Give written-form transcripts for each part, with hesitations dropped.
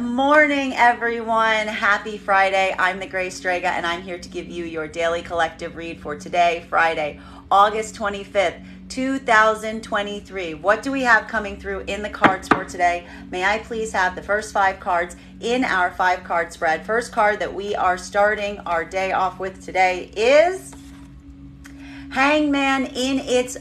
morning, everyone. Happy Friday. I'm the Gray Strega, and I'm here to give you your daily collective read for today, Friday, August 25th, 2023. What do we have coming through in the cards for today? May I please have the first 5 cards in our 5-card spread? First card that we are starting our day off with today is Hangman in its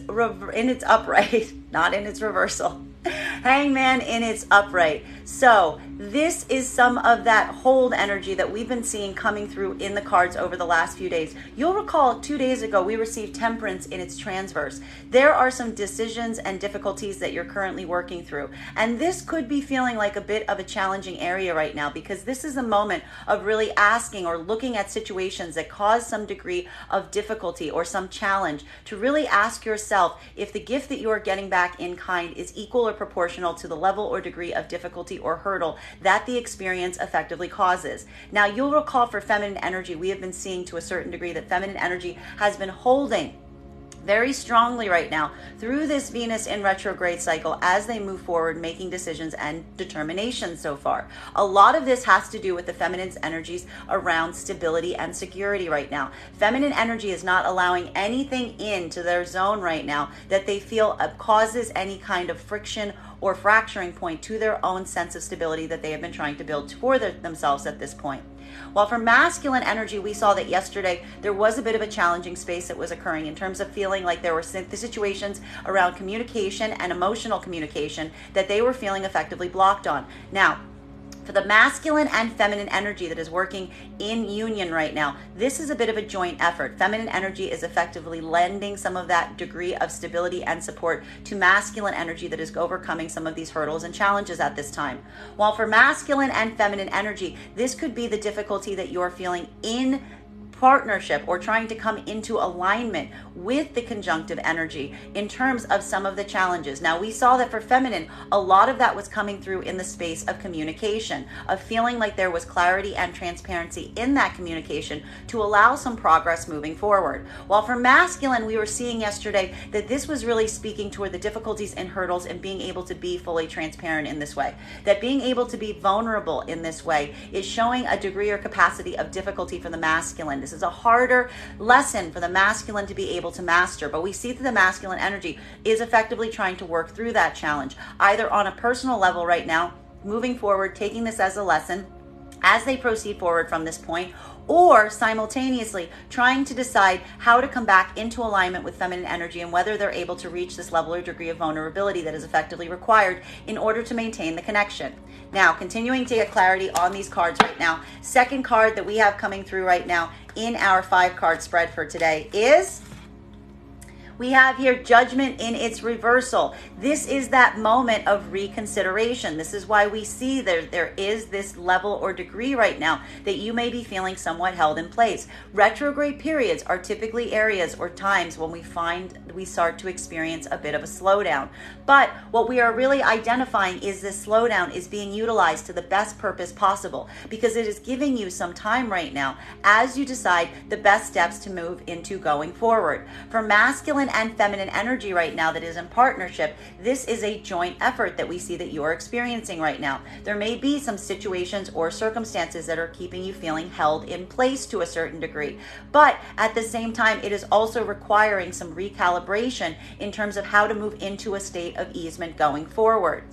upright, not in its reversal. Hangman in its upright. So this is some of that hold energy that we've been seeing coming through in the cards over the last few days. You'll recall 2 days ago we received Temperance in its transverse. There are some decisions and difficulties that you're currently working through, and this could be feeling like a bit of a challenging area right now, because this is a moment of really asking or looking at situations that cause some degree of difficulty or some challenge, to really ask yourself if the gift that you are getting back in kind is equal or proportional to the level or degree of difficulty or hurdle that the experience effectively causes. Now, you'll recall for feminine energy, we have been seeing to a certain degree that feminine energy has been holding very strongly right now through this Venus in retrograde cycle as they move forward, making decisions and determinations so far. A lot of this has to do with the feminine's energies around stability and security right now. Feminine energy is not allowing anything into their zone right now that they feel causes any kind of friction or fracturing point to their own sense of stability that they have been trying to build for themselves at this point. While for masculine energy, we saw that yesterday there was a bit of a challenging space that was occurring in terms of feeling like there were the situations around communication and emotional communication that they were feeling effectively blocked on. Now, for the masculine and feminine energy that is working in union right now, this is a bit of a joint effort. Feminine energy is effectively lending some of that degree of stability and support to masculine energy that is overcoming some of these hurdles and challenges at this time. While for masculine and feminine energy, this could be the difficulty that you're feeling in partnership or trying to come into alignment with the conjunctive energy in terms of some of the challenges. Now, we saw that for feminine, a lot of that was coming through in the space of communication, of feeling like there was clarity and transparency in that communication to allow some progress moving forward. While for masculine, we were seeing yesterday that this was really speaking toward the difficulties and hurdles in being able to be fully transparent in this way, that being able to be vulnerable in this way is showing a degree or capacity of difficulty for the masculine. This is a harder lesson for the masculine to be able to master, but we see that the masculine energy is effectively trying to work through that challenge, either on a personal level right now, moving forward, taking this as a lesson as they proceed forward from this point, or simultaneously trying to decide how to come back into alignment with feminine energy and whether they're able to reach this level or degree of vulnerability that is effectively required in order to maintain the connection. Now, continuing to get clarity on these cards right now, second card that we have coming through right now in our 5-card spread for today is, we have here Judgment in its reversal. This is that moment of reconsideration. This is why we see there is this level or degree right now that you may be feeling somewhat held in place. Retrograde periods are typically areas or times when we start to experience a bit of a slowdown. But what we are really identifying is this slowdown is being utilized to the best purpose possible, because it is giving you some time right now as you decide the best steps to move into going forward. For masculine and feminine energy right now that is in partnership, this is a joint effort that we see that you are experiencing right now. There may be some situations or circumstances that are keeping you feeling held in place to a certain degree, but at the same time, it is also requiring some recalibration in terms of how to move into a state of easement going forward.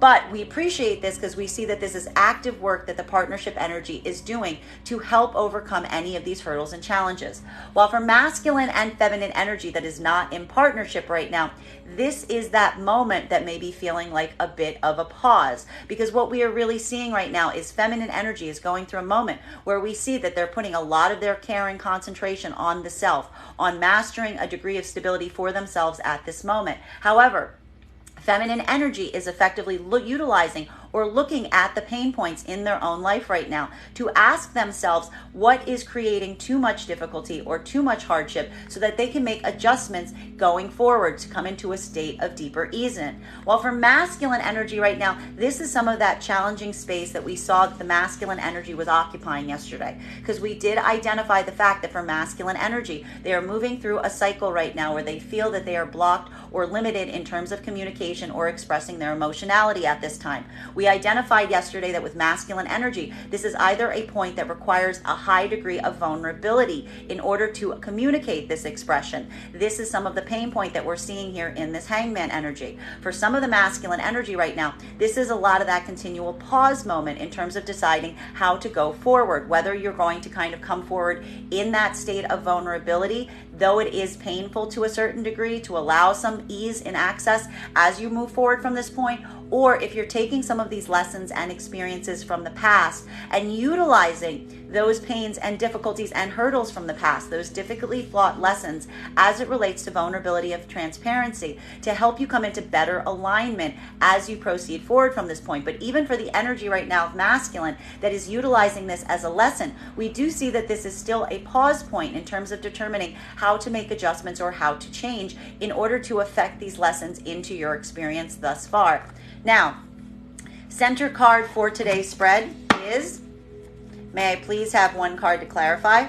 But we appreciate this because we see that this is active work that the partnership energy is doing to help overcome any of these hurdles and challenges. While for masculine and feminine energy that is not in partnership right now, this is that moment that may be feeling like a bit of a pause, because what we are really seeing right now is feminine energy is going through a moment where we see that they're putting a lot of their care and concentration on the self, on mastering a degree of stability for themselves at this moment. However, feminine energy is effectively utilizing or looking at the pain points in their own life right now to ask themselves what is creating too much difficulty or too much hardship so that they can make adjustments going forward to come into a state of deeper easement. While for masculine energy right now, this is some of that challenging space that we saw that the masculine energy was occupying yesterday, because we did identify the fact that for masculine energy, they are moving through a cycle right now where they feel that they are blocked or limited in terms of communication or expressing their emotionality at this time. We We identified yesterday that with masculine energy, this is either a point that requires a high degree of vulnerability in order to communicate this expression. This is some of the pain point that we're seeing here in this hangman energy. For some of the masculine energy right now, this is a lot of that continual pause moment in terms of deciding how to go forward, whether you're going to kind of come forward in that state of vulnerability, though it is painful to a certain degree, to allow some ease in access as you move forward from this point, or if you're taking some of these lessons and experiences from the past and utilizing those pains and difficulties and hurdles from the past, those difficultly fraught lessons as it relates to vulnerability of transparency, to help you come into better alignment as you proceed forward from this point. But even for the energy right now of masculine that is utilizing this as a lesson, we do see that this is still a pause point in terms of determining how to make adjustments or how to change in order to affect these lessons into your experience thus far. Now, center card for today's spread is, may I please have one card to clarify?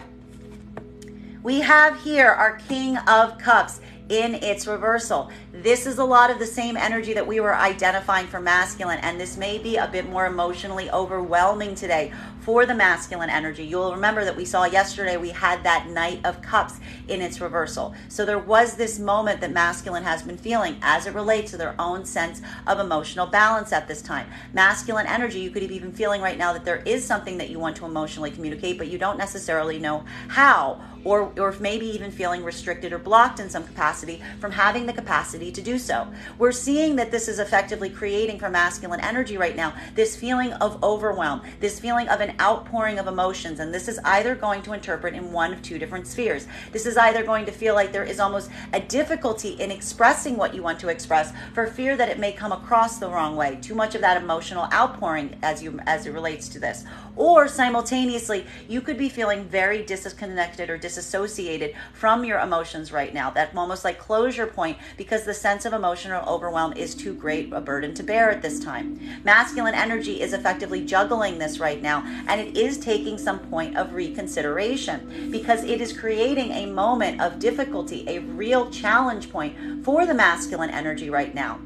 We have here our King of Cups in its reversal. This is a lot of the same energy that we were identifying for masculine, and this may be a bit more emotionally overwhelming today for the masculine energy. You'll remember that we saw yesterday we had that Knight of Cups in its reversal. So there was this moment that masculine has been feeling as it relates to their own sense of emotional balance at this time. Masculine energy, you could be even feeling right now that there is something that you want to emotionally communicate, but you don't necessarily know how, or maybe even feeling restricted or blocked in some capacity from having the capacity to do so. We're seeing that this is effectively creating for masculine energy right now this feeling of overwhelm, this feeling of an outpouring of emotions, and this is either going to interpret in one of two different spheres. This is either going to feel like there is almost a difficulty in expressing what you want to express for fear that it may come across the wrong way, too much of that emotional outpouring as it relates to this. Or simultaneously, you could be feeling very disconnected or disassociated from your emotions right now, that almost like closure point, because the sense of emotional overwhelm is too great a burden to bear at this time. Masculine energy is effectively juggling this right now, and it is taking some point of reconsideration because it is creating a moment of difficulty, a real challenge point for the masculine energy right now.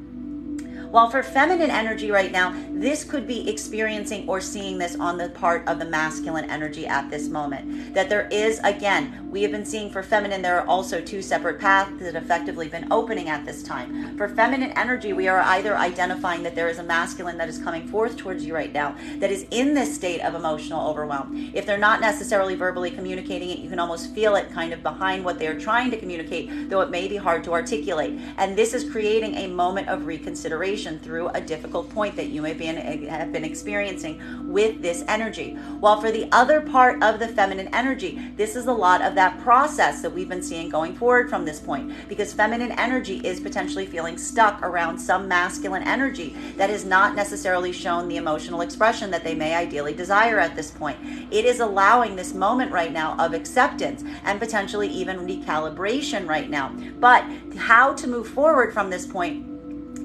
While for feminine energy right now, this could be experiencing or seeing this on the part of the masculine energy at this moment. That there is, again, we have been seeing for feminine, there are also two separate paths that have effectively been opening at this time. For feminine energy, we are either identifying that there is a masculine that is coming forth towards you right now that is in this state of emotional overwhelm. If they're not necessarily verbally communicating it, you can almost feel it kind of behind what they're trying to communicate, though it may be hard to articulate. And this is creating a moment of reconsideration through a difficult point that you may have been experiencing with this energy. While for the other part of the feminine energy, this is a lot of that process that we've been seeing going forward from this point, because feminine energy is potentially feeling stuck around some masculine energy that has not necessarily shown the emotional expression that they may ideally desire at this point. It is allowing this moment right now of acceptance and potentially even recalibration right now. But how to move forward from this point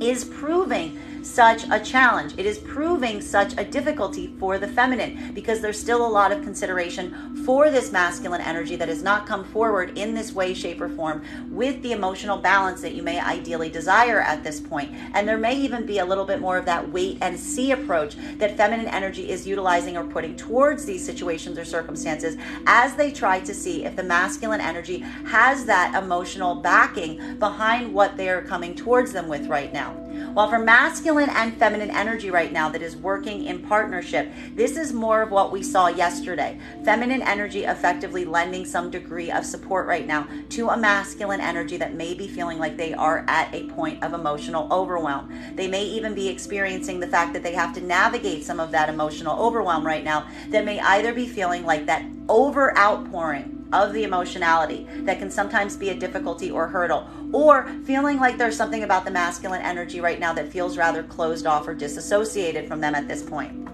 is proving such a challenge. It is proving such a difficulty for the feminine because there's still a lot of consideration for this masculine energy that has not come forward in this way, shape, or form with the emotional balance that you may ideally desire at this point. And there may even be a little bit more of that wait and see approach that feminine energy is utilizing or putting towards these situations or circumstances as they try to see if the masculine energy has that emotional backing behind what they are coming towards them with right now. While for masculine and feminine energy right now that is working in partnership, this is more of what we saw yesterday. Feminine energy effectively lending some degree of support right now to a masculine energy that may be feeling like they are at a point of emotional overwhelm. They may even be experiencing the fact that they have to navigate some of that emotional overwhelm right now that may either be feeling like that over outpouring of the emotionality that can sometimes be a difficulty or hurdle, or feeling like there's something about the masculine energy right now that feels rather closed off or disassociated from them at this point.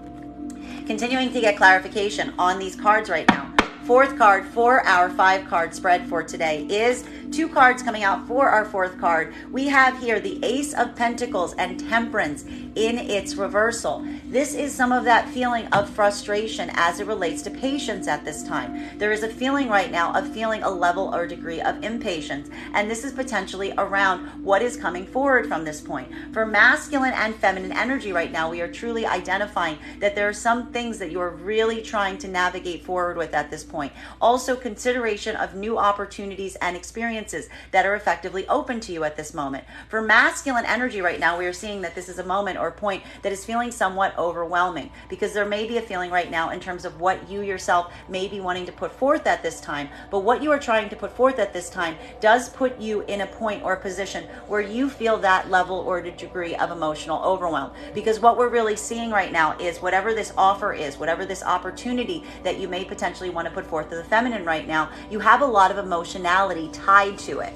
Continuing to get clarification on these cards right now. Fourth card for our 5-card spread for today is 2 cards coming out for our 4th card. We have here the Ace of Pentacles and Temperance in its reversal. This is some of that feeling of frustration as it relates to patience at this time. There is a feeling right now of feeling a level or degree of impatience, and this is potentially around what is coming forward from this point. For masculine and feminine energy right now, we are truly identifying that there are some things that you are really trying to navigate forward with at this point. Also, consideration of new opportunities and experiences that are effectively open to you at this moment. For masculine energy right now, we are seeing that this is a moment or point that is feeling somewhat overwhelming, because there may be a feeling right now in terms of what you yourself may be wanting to put forth at this time, but what you are trying to put forth at this time does put you in a point or position where you feel that level or degree of emotional overwhelm. Because what we're really seeing right now is whatever this offer is, whatever this opportunity that you may potentially want to put forth to the feminine right now, you have a lot of emotionality tied to it.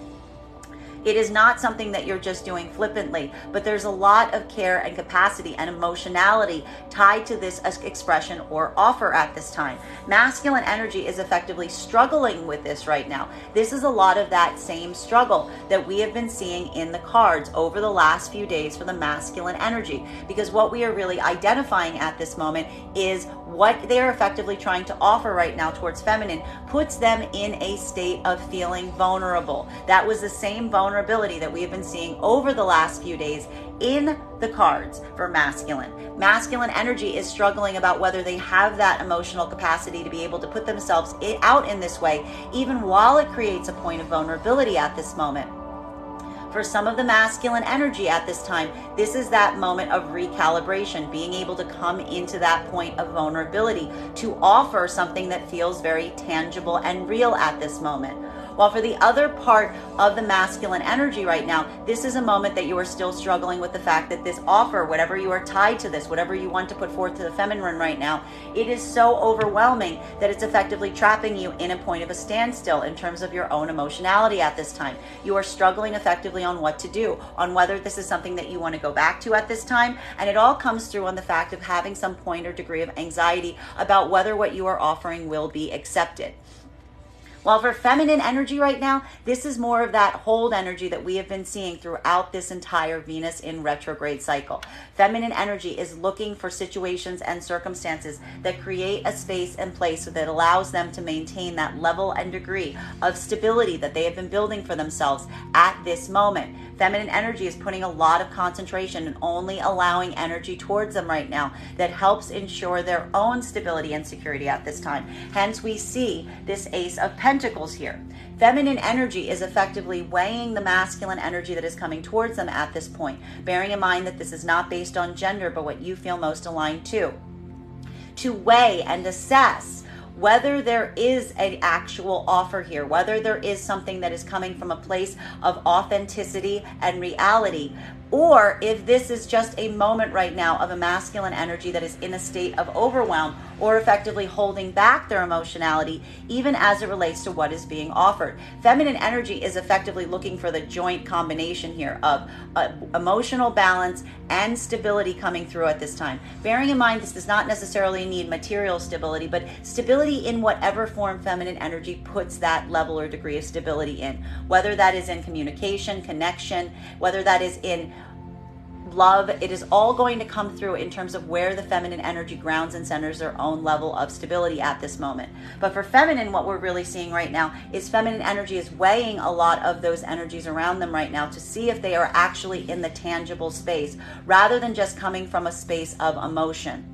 It is not something that you're just doing flippantly, but there's a lot of care and capacity and emotionality tied to this expression or offer at this time. Masculine energy is effectively struggling with this right now. This is a lot of that same struggle that we have been seeing in the cards over the last few days for the masculine energy, because what we are really identifying at this moment is what they're effectively trying to offer right now towards feminine puts them in a state of feeling vulnerable. That was the same vulnerability that we have been seeing over the last few days in the cards for masculine. Masculine energy is struggling about whether they have that emotional capacity to be able to put themselves out in this way, even while it creates a point of vulnerability at this moment. For some of the masculine energy at this time, this is that moment of recalibration, being able to come into that point of vulnerability to offer something that feels very tangible and real at this moment. While for the other part of the masculine energy right now, this is a moment that you are still struggling with the fact that this offer, whatever you are tied to this, whatever you want to put forth to the feminine right now, it is so overwhelming that it's effectively trapping you in a point of a standstill in terms of your own emotionality at this time. You are struggling effectively on what to do, on whether this is something that you want to go back to at this time, and it all comes through on the fact of having some point or degree of anxiety about whether what you are offering will be accepted. While for feminine energy right now, this is more of that hold energy that we have been seeing throughout this entire Venus in retrograde cycle. Feminine energy is looking for situations and circumstances that create a space and place that allows them to maintain that level and degree of stability that they have been building for themselves at this moment. Feminine energy is putting a lot of concentration and only allowing energy towards them right now that helps ensure their own stability and security at this time. Hence, we see this Ace of Pentacles here. Feminine energy is effectively weighing the masculine energy that is coming towards them at this point, bearing in mind that this is not based on gender, but what you feel most aligned to weigh and assess whether there is an actual offer here, whether there is something that is coming from a place of authenticity and reality, or if this is just a moment right now of a masculine energy that is in a state of overwhelm or effectively holding back their emotionality, even as it relates to what is being offered. Feminine energy is effectively looking for the joint combination here of emotional balance and stability coming through at this time. Bearing in mind, this does not necessarily need material stability, but stability in whatever form feminine energy puts that level or degree of stability in, whether that is in communication, connection, whether that is in love. It is all going to come through in terms of where the feminine energy grounds and centers their own level of stability at this moment. But for feminine, what we're really seeing right now is feminine energy is weighing a lot of those energies around them right now to see if they are actually in the tangible space rather than just coming from a space of emotion.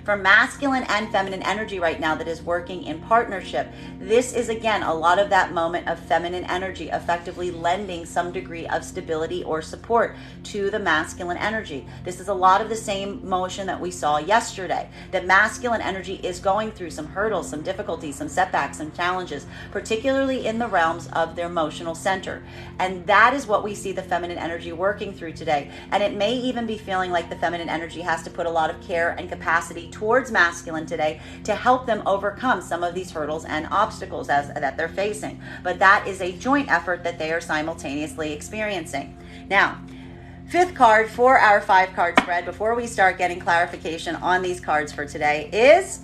For masculine and feminine energy right now that is working in partnership, this is again a lot of that moment of feminine energy effectively lending some degree of stability or support to the masculine energy. This is a lot of the same motion that we saw yesterday, that masculine energy is going through some hurdles, some difficulties, some setbacks, some challenges, particularly in the realms of their emotional center. And that is what we see the feminine energy working through today. And it may even be feeling like the feminine energy has to put a lot of care and capacity towards masculine today to help them overcome some of these hurdles and obstacles that they're facing. But that is a joint effort that they are simultaneously experiencing. Now, fifth card for our 5-card spread, before we start getting clarification on these cards for today, is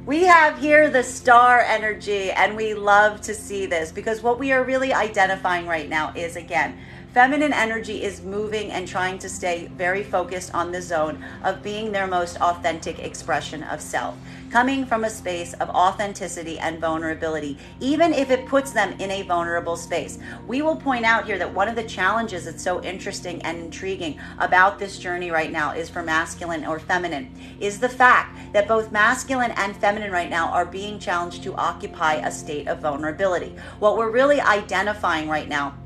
We have here the star energy, and we love to see this because what we are really identifying right now is, again, feminine energy is moving and trying to stay very focused on the zone of being their most authentic expression of self, coming from a space of authenticity and vulnerability, even if it puts them in a vulnerable space. We will point out here that one of the challenges that's so interesting and intriguing about this journey right now is for masculine or feminine, is the fact that both masculine and feminine right now are being challenged to occupy a state of vulnerability. What we're really identifying right now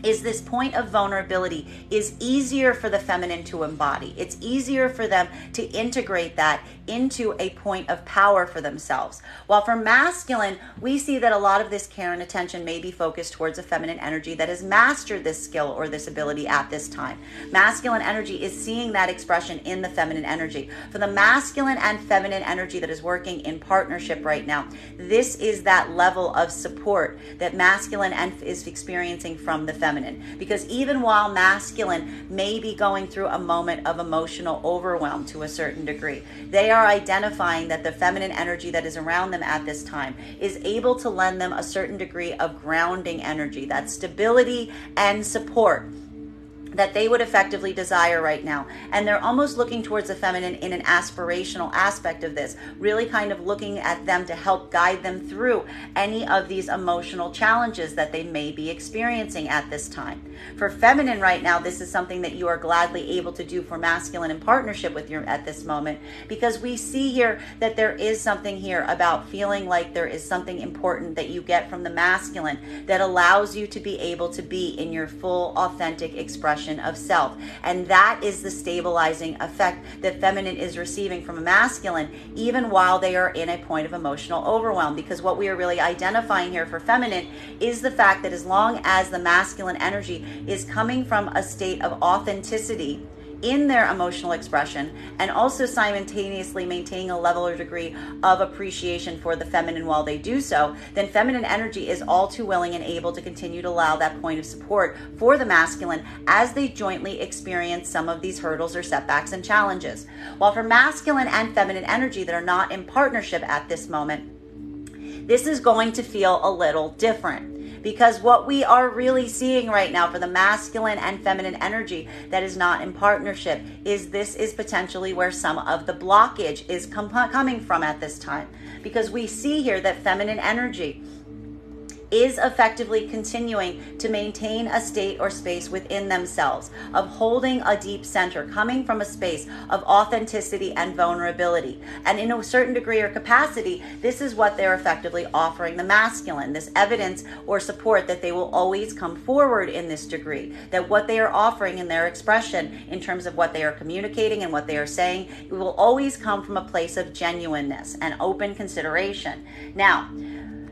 is this point of vulnerability is easier for the feminine to embody. It's easier for them to integrate that into a point of power for themselves. While for masculine, we see that a lot of this care and attention may be focused towards a feminine energy that has mastered this skill or this ability at this time. Masculine energy is seeing that expression in the feminine energy. For the masculine and feminine energy that is working in partnership right now, this is that level of support that masculine is experiencing from the feminine. Because even while masculine may be going through a moment of emotional overwhelm to a certain degree, they are identifying that the feminine energy that is around them at this time is able to lend them a certain degree of grounding energy, that stability and support that they would effectively desire right now. And they're almost looking towards the feminine in an aspirational aspect of this, really kind of looking at them to help guide them through any of these emotional challenges that they may be experiencing at this time. For feminine right now, this is something that you are gladly able to do for masculine in partnership with you at this moment, because we see here that there is something here about feeling like there is something important that you get from the masculine that allows you to be able to be in your full authentic expression of self. And that is the stabilizing effect that feminine is receiving from a masculine, even while they are in a point of emotional overwhelm. Because what we are really identifying here for feminine is the fact that as long as the masculine energy is coming from a state of authenticity in their emotional expression, and also simultaneously maintaining a level or degree of appreciation for the feminine while they do so, then feminine energy is all too willing and able to continue to allow that point of support for the masculine as they jointly experience some of these hurdles or setbacks and challenges. While for masculine and feminine energy that are not in partnership at this moment, this is going to feel a little different. Because what we are really seeing right now for the masculine and feminine energy that is not in partnership is this is potentially where some of the blockage is coming from at this time. Because we see here that feminine energy is effectively continuing to maintain a state or space within themselves of holding a deep center, coming from a space of authenticity and vulnerability. And in a certain degree or capacity, this is what they're effectively offering the masculine, this evidence or support that they will always come forward in this degree, that what they are offering in their expression in terms of what they are communicating and what they are saying, it will always come from a place of genuineness and open consideration. Now,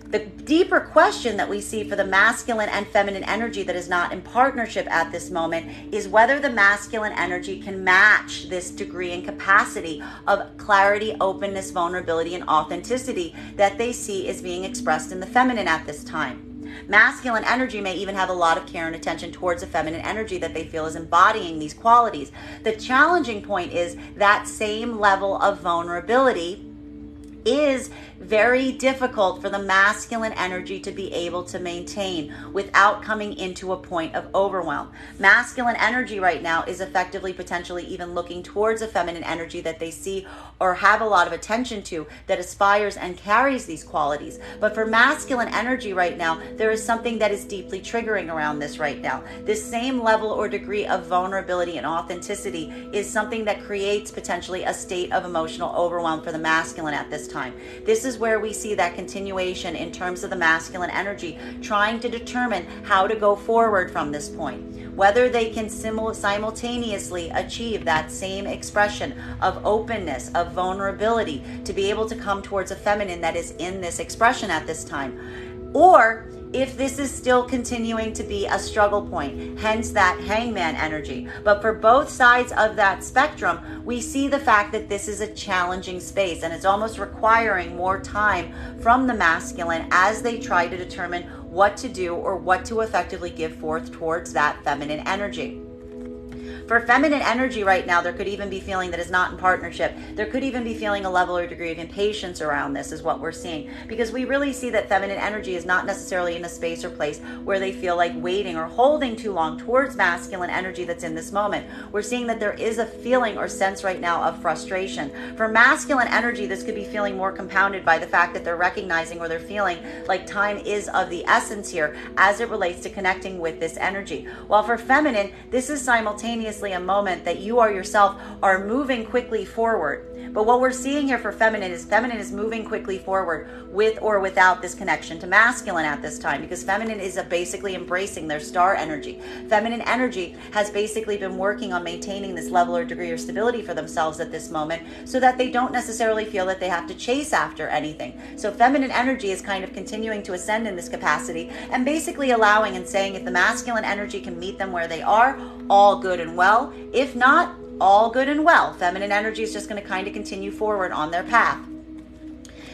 the deeper question that we see for the masculine and feminine energy that is not in partnership at this moment is whether the masculine energy can match this degree and capacity of clarity, openness, vulnerability, and authenticity that they see is being expressed in the feminine at this time. Masculine energy may even have a lot of care and attention towards a feminine energy that they feel is embodying these qualities. The challenging point is that same level of vulnerability is very difficult for the masculine energy to be able to maintain without coming into a point of overwhelm. Masculine energy right now is effectively potentially even looking towards a feminine energy that they see or have a lot of attention to that aspires and carries these qualities. But for masculine energy right now, there is something that is deeply triggering around this right now. This same level or degree of vulnerability and authenticity is something that creates potentially a state of emotional overwhelm for the masculine at this time. This is where we see that continuation in terms of the masculine energy trying to determine how to go forward from this point, whether they can simultaneously achieve that same expression of openness, of vulnerability, to be able to come towards a feminine that is in this expression at this time, or if this is still continuing to be a struggle point, hence that hangman energy. But for both sides of that spectrum, we see the fact that this is a challenging space and it's almost requiring more time from the masculine as they try to determine what to do or what to effectively give forth towards that feminine energy. For feminine energy right now, there could even be feeling that is not in partnership. There could even be feeling a level or degree of impatience around this, is what we're seeing. Because we really see that feminine energy is not necessarily in a space or place where they feel like waiting or holding too long towards masculine energy that's in this moment. We're seeing that there is a feeling or sense right now of frustration. For masculine energy, this could be feeling more compounded by the fact that they're recognizing or they're feeling like time is of the essence here as it relates to connecting with this energy. While for feminine, this is simultaneously a moment that you are yourself are moving quickly forward. But what we're seeing here for feminine is moving quickly forward with or without this connection to masculine at this time, because feminine is basically embracing their star energy. Feminine energy has basically been working on maintaining this level or degree of stability for themselves at this moment so that they don't necessarily feel that they have to chase after anything. So feminine energy is kind of continuing to ascend in this capacity and basically allowing and saying if the masculine energy can meet them where they are, all good and well. If not, all good and well. Feminine energy is just going to kind of continue forward on their path.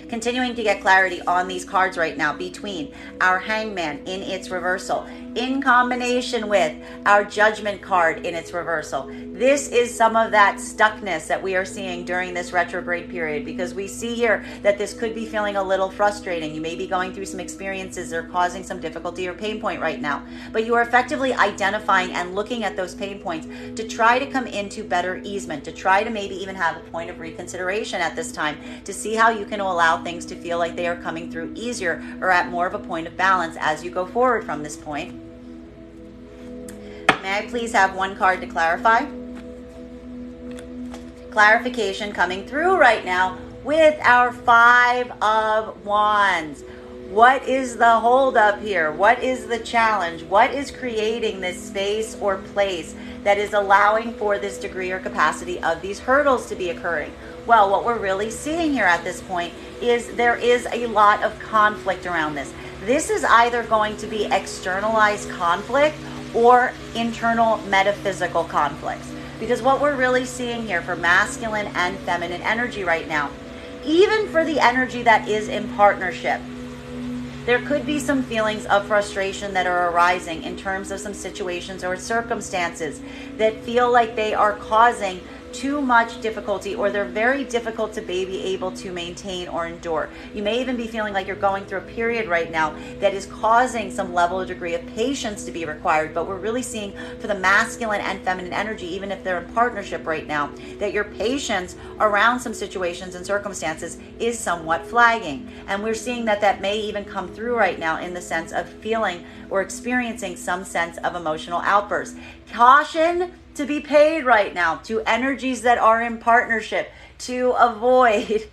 Continuing to get clarity on these cards right now between our Hangman in its reversal in combination with our Judgment card in its reversal. This is some of that stuckness that we are seeing during this retrograde period, because we see here that this could be feeling a little frustrating. You may be going through some experiences that are causing some difficulty or pain point right now, but you are effectively identifying and looking at those pain points to try to come into better easement, to try to maybe even have a point of reconsideration at this time to see how you can allow things to feel like they are coming through easier or at more of a point of balance as you go forward from this point. May I please have one card to clarify? Clarification coming through right now with our Five of Wands. What is the holdup here? What is the challenge? What is creating this space or place that is allowing for this degree or capacity of these hurdles to be occurring? Well, what we're really seeing here at this point is there is a lot of conflict around this. This is either going to be externalized conflict or internal metaphysical conflicts. Because what we're really seeing here for masculine and feminine energy right now, even for the energy that is in partnership, there could be some feelings of frustration that are arising in terms of some situations or circumstances that feel like they are causing too much difficulty, or they're very difficult to be able to maintain or endure. You may even be feeling like you're going through a period right now that is causing some level or degree of patience to be required, but we're really seeing for the masculine and feminine energy, even if they're in partnership right now, that your patience around some situations and circumstances is somewhat flagging. And we're seeing that that may even come through right now in the sense of feeling or experiencing some sense of emotional outbursts. Caution to be paid right now to energies that are in partnership to avoid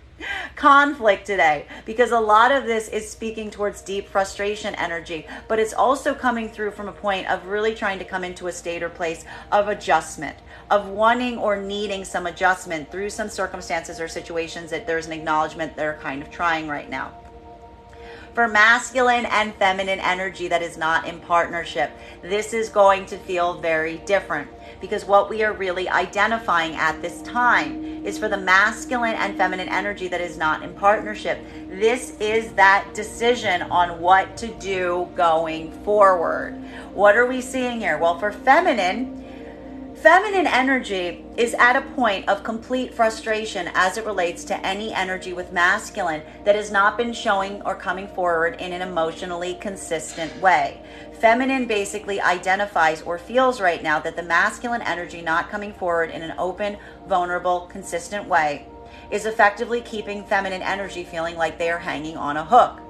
conflict today, because a lot of this is speaking towards deep frustration energy, but it's also coming through from a point of really trying to come into a state or place of adjustment, of wanting or needing some adjustment through some circumstances or situations that there's an acknowledgement they're kind of trying right now. For masculine and feminine energy that is not in partnership, this is going to feel very different, because what we are really identifying at this time is for the masculine and feminine energy that is not in partnership. This is that decision on what to do going forward. What are we seeing here? Well, for feminine energy is at a point of complete frustration as it relates to any energy with masculine that has not been showing or coming forward in an emotionally consistent way. Feminine basically identifies or feels right now that the masculine energy not coming forward in an open, vulnerable, consistent way is effectively keeping feminine energy feeling like they are hanging on a hook,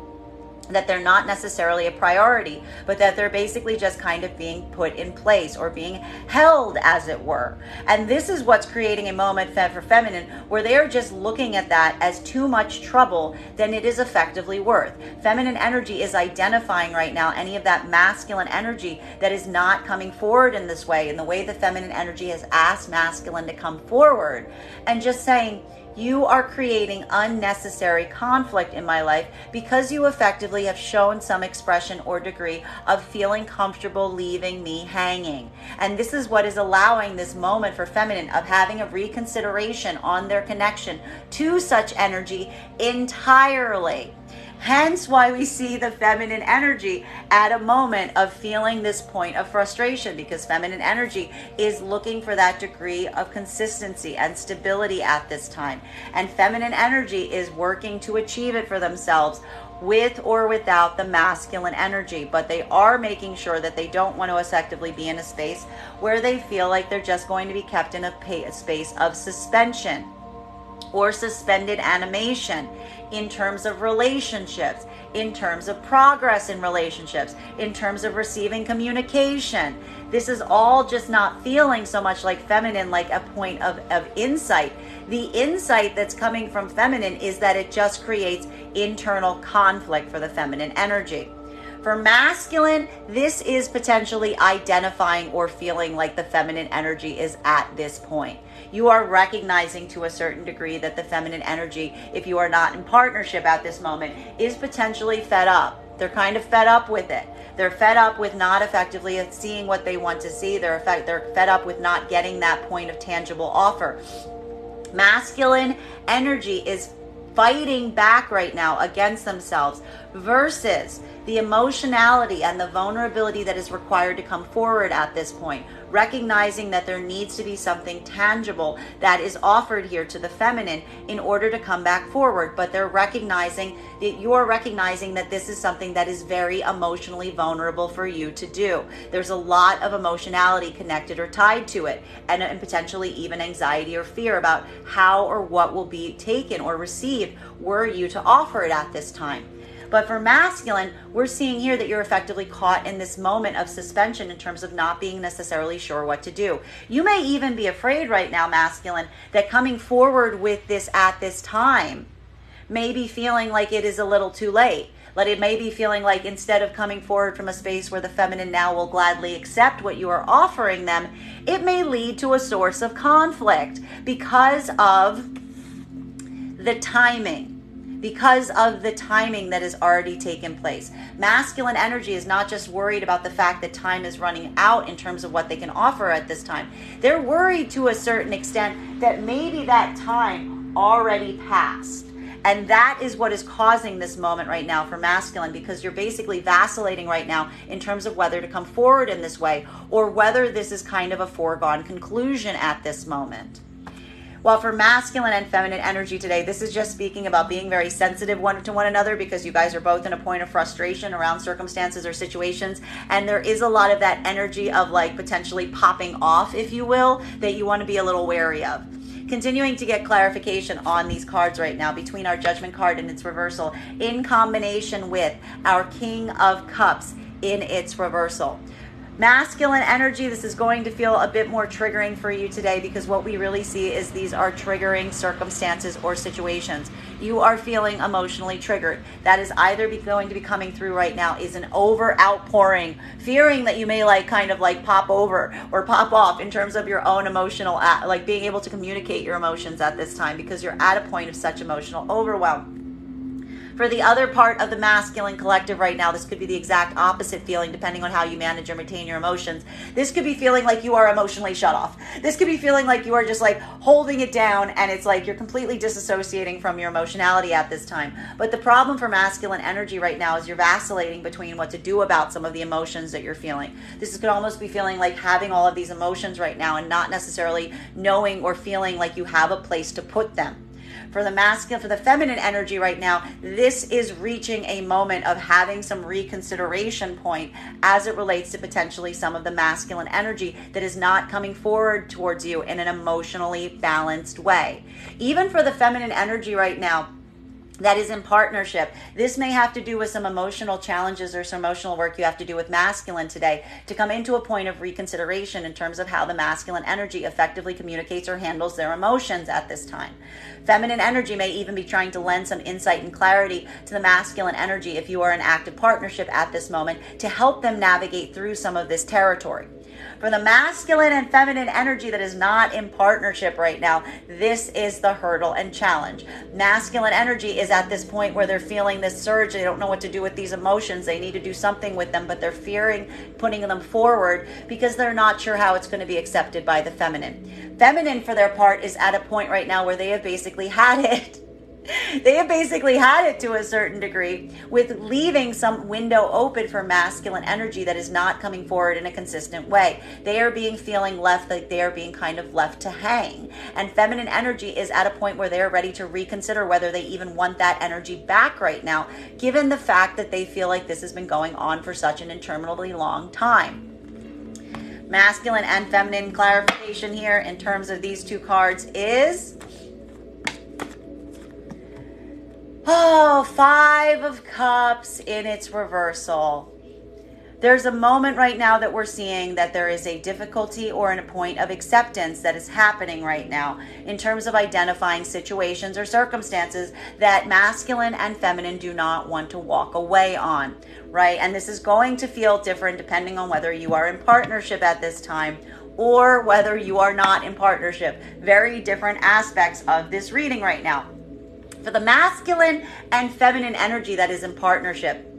that they're not necessarily a priority, but that they're basically just kind of being put in place or being held, as it were. And this is what's creating a moment for feminine where they are just looking at that as too much trouble than it is effectively worth. Feminine energy is identifying right now any of that masculine energy that is not coming forward in this way, in the way the feminine energy has asked masculine to come forward, and just saying, you are creating unnecessary conflict in my life because you effectively have shown some expression or degree of feeling comfortable leaving me hanging. And this is what is allowing this moment for feminine of having a reconsideration on their connection to such energy entirely. Hence why we see the feminine energy at a moment of feeling this point of frustration, because feminine energy is looking for that degree of consistency and stability at this time. And feminine energy is working to achieve it for themselves with or without the masculine energy, but they are making sure that they don't want to effectively be in a space where they feel like they're just going to be kept in a space of suspension or suspended animation in terms of relationships, in terms of progress in relationships, in terms of receiving communication. This is all just not feeling so much like feminine, like a point of insight. The insight that's coming from feminine is that it just creates internal conflict for the feminine energy. For masculine, this is potentially identifying or feeling like the feminine energy is at this point. You are recognizing to a certain degree that the feminine energy, if you are not in partnership at this moment, is potentially fed up. They're kind of fed up with it. They're fed up with not effectively seeing what they want to see. They're fed up with not getting that point of tangible offer. Masculine energy is fighting back right now against themselves versus the emotionality and the vulnerability that is required to come forward at this point, recognizing that there needs to be something tangible that is offered here to the feminine in order to come back forward. But they're recognizing that you're recognizing that this is something that is very emotionally vulnerable for you to do. There's a lot of emotionality connected or tied to it, and potentially even anxiety or fear about how or what will be taken or received were you to offer it at this time. But for masculine, we're seeing here that you're effectively caught in this moment of suspension in terms of not being necessarily sure what to do. You may even be afraid right now, masculine, that coming forward with this at this time may be feeling like it is a little too late. But it may be feeling like instead of coming forward from a space where the feminine now will gladly accept what you are offering them, it may lead to a source of conflict because of the timing. Because of the timing that has already taken place. Masculine energy is not just worried about the fact that time is running out in terms of what they can offer at this time. They're worried to a certain extent that maybe that time already passed. And that is what is causing this moment right now for masculine, because you're basically vacillating right now in terms of whether to come forward in this way or whether this is kind of a foregone conclusion at this moment. While for masculine and feminine energy today, this is just speaking about being very sensitive one to one another, because you guys are both in a point of frustration around circumstances or situations. And there is a lot of that energy of like potentially popping off, if you will, that you want to be a little wary of. Continuing to get clarification on these cards right now between our Judgment card and its reversal in combination with our King of Cups in its reversal. Masculine energy, this is going to feel a bit more triggering for you today, because what we really see is these are triggering circumstances or situations. You are feeling emotionally triggered. That is either going to be coming through right now is an over outpouring, fearing that you may kind of pop over or pop off in terms of your own emotional, being able to communicate your emotions at this time, because you're at a point of such emotional overwhelm. For the other part of the masculine collective right now, this could be the exact opposite feeling depending on how you manage and retain your emotions. This could be feeling like you are emotionally shut off. This could be feeling like you are just holding it down, and it's like you're completely disassociating from your emotionality at this time. But the problem for masculine energy right now is you're vacillating between what to do about some of the emotions that you're feeling. This could almost be feeling like having all of these emotions right now and not necessarily knowing or feeling like you have a place to put them. For the masculine, for the feminine energy right now, this is reaching a moment of having some reconsideration point as it relates to potentially some of the masculine energy that is not coming forward towards you in an emotionally balanced way. Even for the feminine energy right now, that is in partnership, this may have to do with some emotional challenges or some emotional work you have to do with masculine today to come into a point of reconsideration in terms of how the masculine energy effectively communicates or handles their emotions at this time. Feminine energy may even be trying to lend some insight and clarity to the masculine energy if you are in active partnership at this moment to help them navigate through some of this territory. For the masculine and feminine energy that is not in partnership right now, this is the hurdle and challenge. Masculine energy is at this point where they're feeling this surge. They don't know what to do with these emotions. They need to do something with them, but they're fearing putting them forward because they're not sure how it's going to be accepted by the feminine. Feminine, for their part, is at a point right now where they have basically had it. They have basically had it to a certain degree, with leaving some window open for masculine energy that is not coming forward in a consistent way. They are feeling left, like they are being kind of left to hang. And feminine energy is at a point where they're ready to reconsider whether they even want that energy back right now, given the fact that they feel like this has been going on for such an interminably long time. Masculine and feminine clarification here in terms of these two cards is, Five of Cups in its reversal. There's a moment right now that we're seeing that there is a difficulty or a point of acceptance that is happening right now in terms of identifying situations or circumstances that masculine and feminine do not want to walk away on, right? And this is going to feel different depending on whether you are in partnership at this time or whether you are not in partnership. Very different aspects of this reading right now. For the masculine and feminine energy that is in partnership,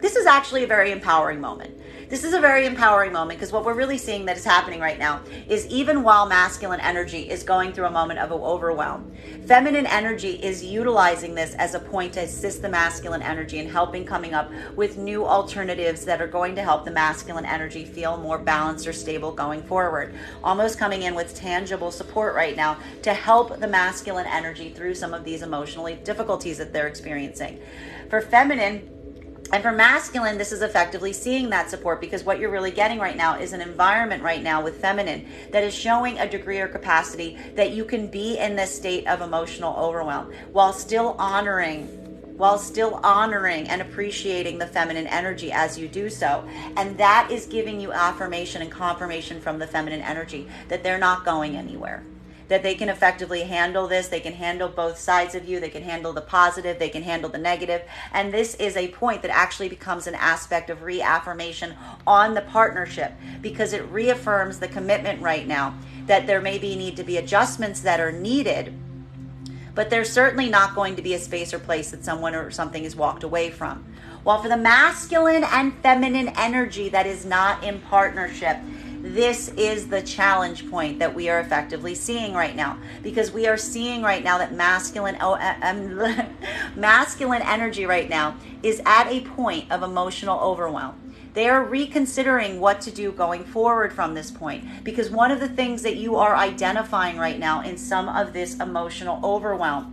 this is actually a very empowering moment. This is a very empowering moment because what we're really seeing that is happening right now is, even while masculine energy is going through a moment of overwhelm, feminine energy is utilizing this as a point to assist the masculine energy in helping coming up with new alternatives that are going to help the masculine energy feel more balanced or stable going forward. Almost coming in with tangible support right now to help the masculine energy through some of these emotionally difficulties that they're experiencing. For feminine and for masculine, this is effectively seeing that support, because what you're really getting right now is an environment right now with feminine that is showing a degree or capacity that you can be in this state of emotional overwhelm while still honoring and appreciating the feminine energy as you do so. And that is giving you affirmation and confirmation from the feminine energy that they're not going anywhere, that they can effectively handle this. They can handle both sides of you. They can handle the positive. They can handle the negative. And this is a point that actually becomes an aspect of reaffirmation on the partnership, because it reaffirms the commitment right now that there need to be adjustments that are needed, but there's certainly not going to be a space or place that someone or something is walked away from. While for the masculine and feminine energy that is not in partnership, this is the challenge point that we are effectively seeing right now, because we are seeing right now that masculine energy right now is at a point of emotional overwhelm. They are reconsidering what to do going forward from this point, because one of the things that you are identifying right now in some of this emotional overwhelm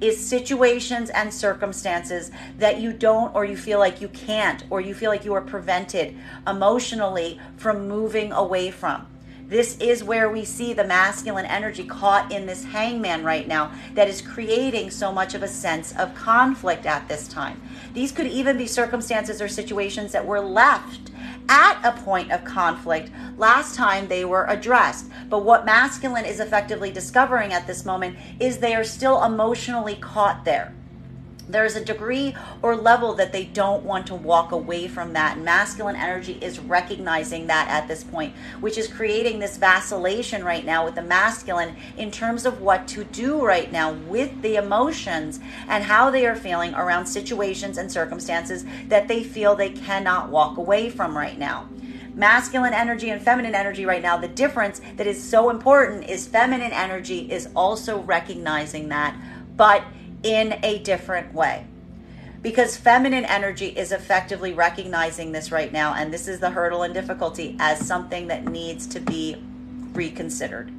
is situations and circumstances that you don't, or you feel like you can't, or you feel like you are prevented emotionally from moving away from. This is where we see the masculine energy caught in this hangman right now that is creating so much of a sense of conflict at this time. These could even be circumstances or situations that were left at a point of conflict last time they were addressed. But what masculine is effectively discovering at this moment is they are still emotionally caught there. There's a degree or level that they don't want to walk away from that. And masculine energy is recognizing that at this point, which is creating this vacillation right now with the masculine in terms of what to do right now with the emotions and how they are feeling around situations and circumstances that they feel they cannot walk away from right now. Masculine energy and feminine energy right now, the difference that is so important is feminine energy is also recognizing that, but in a different way, because feminine energy is effectively recognizing this right now, and this is the hurdle and difficulty, as something that needs to be reconsidered.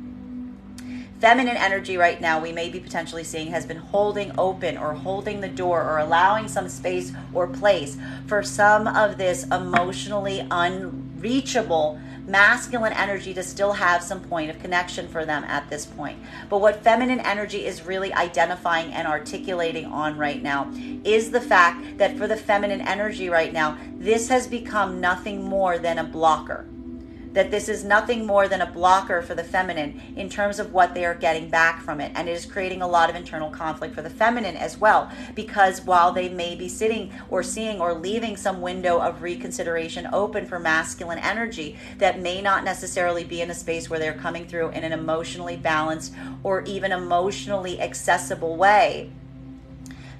Feminine energy right now, we may be potentially seeing, has been holding open or holding the door or allowing some space or place for some of this emotionally unreachable masculine energy to still have some point of connection for them at this point. But what feminine energy is really identifying and articulating on right now is the fact that for the feminine energy right now, this has become nothing more than a blocker. That this is nothing more than a blocker for the feminine in terms of what they are getting back from it. And it is creating a lot of internal conflict for the feminine as well, because while they may be sitting or seeing or leaving some window of reconsideration open for masculine energy, that may not necessarily be in a space where they're coming through in an emotionally balanced or even emotionally accessible way.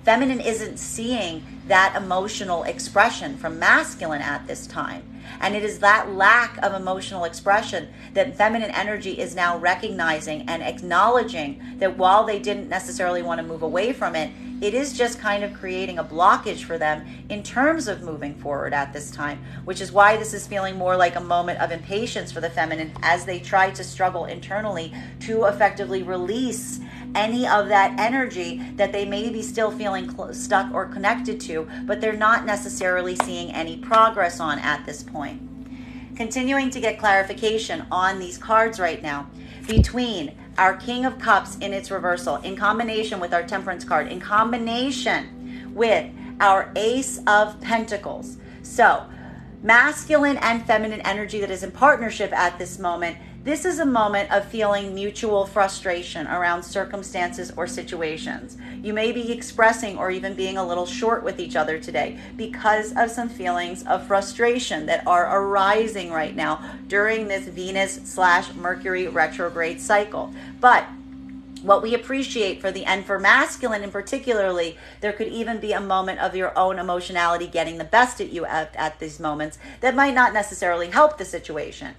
Feminine isn't seeing that emotional expression from masculine at this time. And it is that lack of emotional expression that feminine energy is now recognizing and acknowledging that while they didn't necessarily want to move away from it, it is just kind of creating a blockage for them in terms of moving forward at this time, which is why this is feeling more like a moment of impatience for the feminine as they try to struggle internally to effectively release any of that energy that they may be still feeling stuck or connected to, but they're not necessarily seeing any progress on at this point. Continuing to get clarification on these cards right now between our King of Cups in its reversal, in combination with our Temperance card, in combination with our Ace of Pentacles. So, masculine and feminine energy that is in partnership at this moment. This is a moment of feeling mutual frustration around circumstances or situations. You may be expressing or even being a little short with each other today because of some feelings of frustration that are arising right now during this Venus/Mercury retrograde cycle. But what we appreciate for masculine in particularly, there could even be a moment of your own emotionality getting the best at you at these moments that might not necessarily help the situation.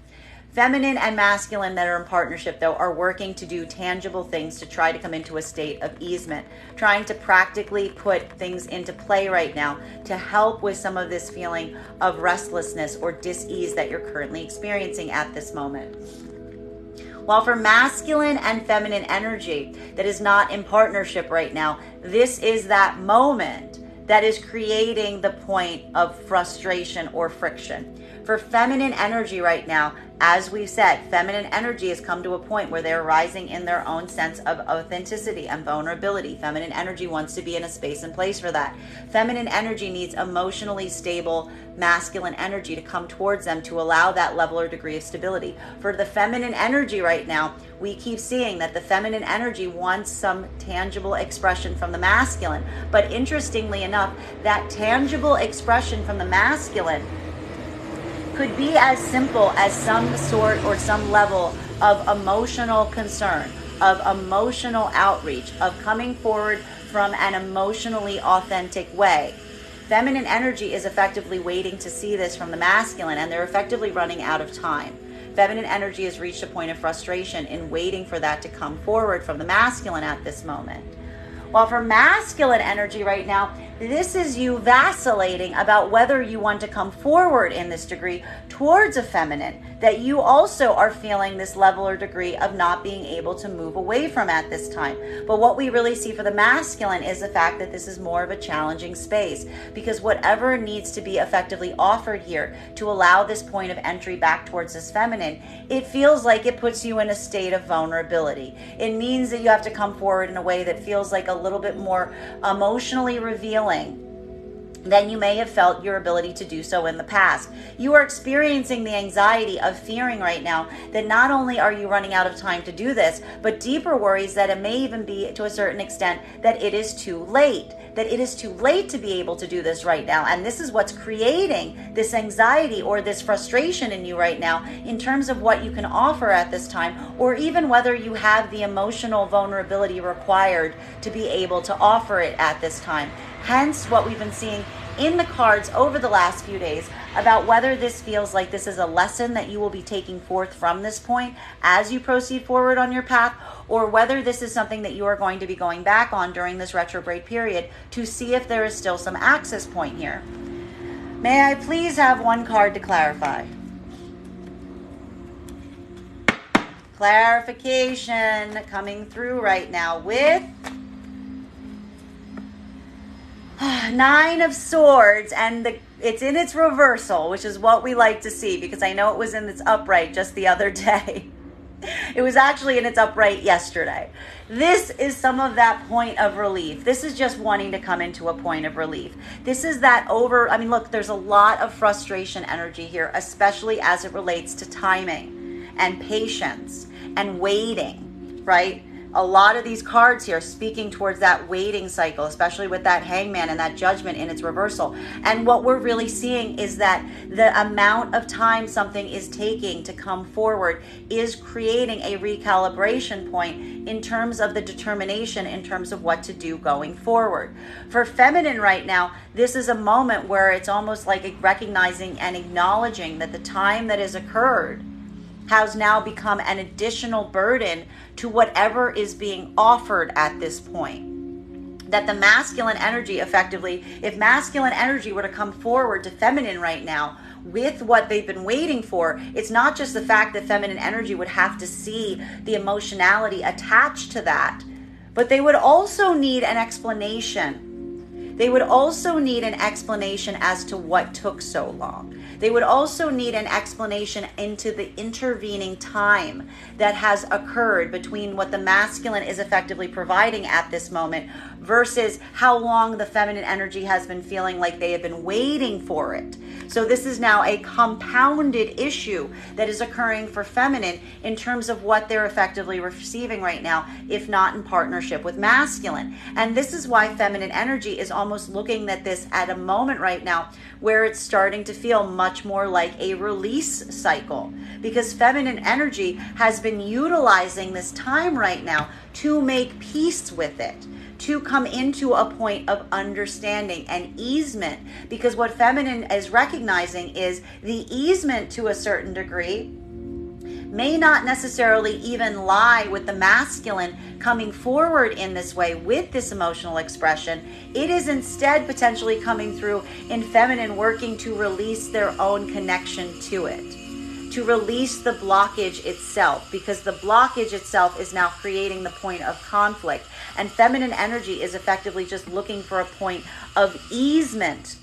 Feminine and masculine that are in partnership, though, are working to do tangible things to try to come into a state of easement, trying to practically put things into play right now to help with some of this feeling of restlessness or dis-ease that you're currently experiencing at this moment. While for masculine and feminine energy that is not in partnership right now, this is that moment that is creating the point of frustration or friction. For feminine energy right now, as we've said, feminine energy has come to a point where they're rising in their own sense of authenticity and vulnerability. Feminine energy wants to be in a space and place for that. Feminine energy needs emotionally stable masculine energy to come towards them to allow that level or degree of stability. For the feminine energy right now, we keep seeing that the feminine energy wants some tangible expression from the masculine. But interestingly enough, that tangible expression from the masculine could be as simple as some sort or some level of emotional concern, of emotional outreach, of coming forward from an emotionally authentic way. Feminine energy is effectively waiting to see this from the masculine, and they're effectively running out of time. Feminine energy has reached a point of frustration in waiting for that to come forward from the masculine at this moment. While for masculine energy right now, this is you vacillating about whether you want to come forward in this degree towards a feminine that you also are feeling this level or degree of not being able to move away from at this time. But what we really see for the masculine is the fact that this is more of a challenging space, because whatever needs to be effectively offered here to allow this point of entry back towards this feminine, it feels like it puts you in a state of vulnerability. It means that you have to come forward in a way that feels like a little bit more emotionally revealing than you may have felt your ability to do so in the past. You are experiencing the anxiety of fearing right now that not only are you running out of time to do this, but deeper worries that it may even be to a certain extent that it is too late. That it is too late to be able to do this right now. And this is what's creating this anxiety or this frustration in you right now in terms of what you can offer at this time, or even whether you have the emotional vulnerability required to be able to offer it at this time. Hence what we've been seeing in the cards over the last few days about whether this feels like this is a lesson that you will be taking forth from this point as you proceed forward on your path, or whether this is something that you are going to be going back on during this retrograde period to see if there is still some access point here. May I please have one card to clarify? Clarification coming through right now with Nine of Swords, and it's in its reversal, which is what we like to see, because I know it was in its upright just the other day. It was actually in its upright yesterday. This is some of that point of relief. This is just wanting to come into a point of relief. This is that look, there's a lot of frustration energy here, especially as it relates to timing and patience and waiting, right? A lot of these cards here speaking towards that waiting cycle, especially with that hangman and that judgment in its reversal. And what we're really seeing is that the amount of time something is taking to come forward is creating a recalibration point in terms of the determination, in terms of what to do going forward. For feminine right now, this is a moment where it's almost like recognizing and acknowledging that the time that has occurred has now become an additional burden to whatever is being offered at this point. That the masculine energy, effectively, if masculine energy were to come forward to feminine right now with what they've been waiting for, it's not just the fact that feminine energy would have to see the emotionality attached to that, but they would also need an explanation. They would also need an explanation as to what took so long. They would also need an explanation into the intervening time that has occurred between what the masculine is effectively providing at this moment versus how long the feminine energy has been feeling like they have been waiting for it. So this is now a compounded issue that is occurring for feminine in terms of what they're effectively receiving right now, if not in partnership with masculine. And this is why feminine energy is almost looking at this at a moment right now where it's starting to feel much more like a release cycle, because feminine energy has been utilizing this time right now to make peace with it, to come into a point of understanding and easement. Because what feminine is recognizing is the easement to a certain degree may not necessarily even lie with the masculine coming forward in this way with this emotional expression. It is instead potentially coming through in feminine working to release their own connection to it, to release the blockage itself, because the blockage itself is now creating the point of conflict. And feminine energy is effectively just looking for a point of easement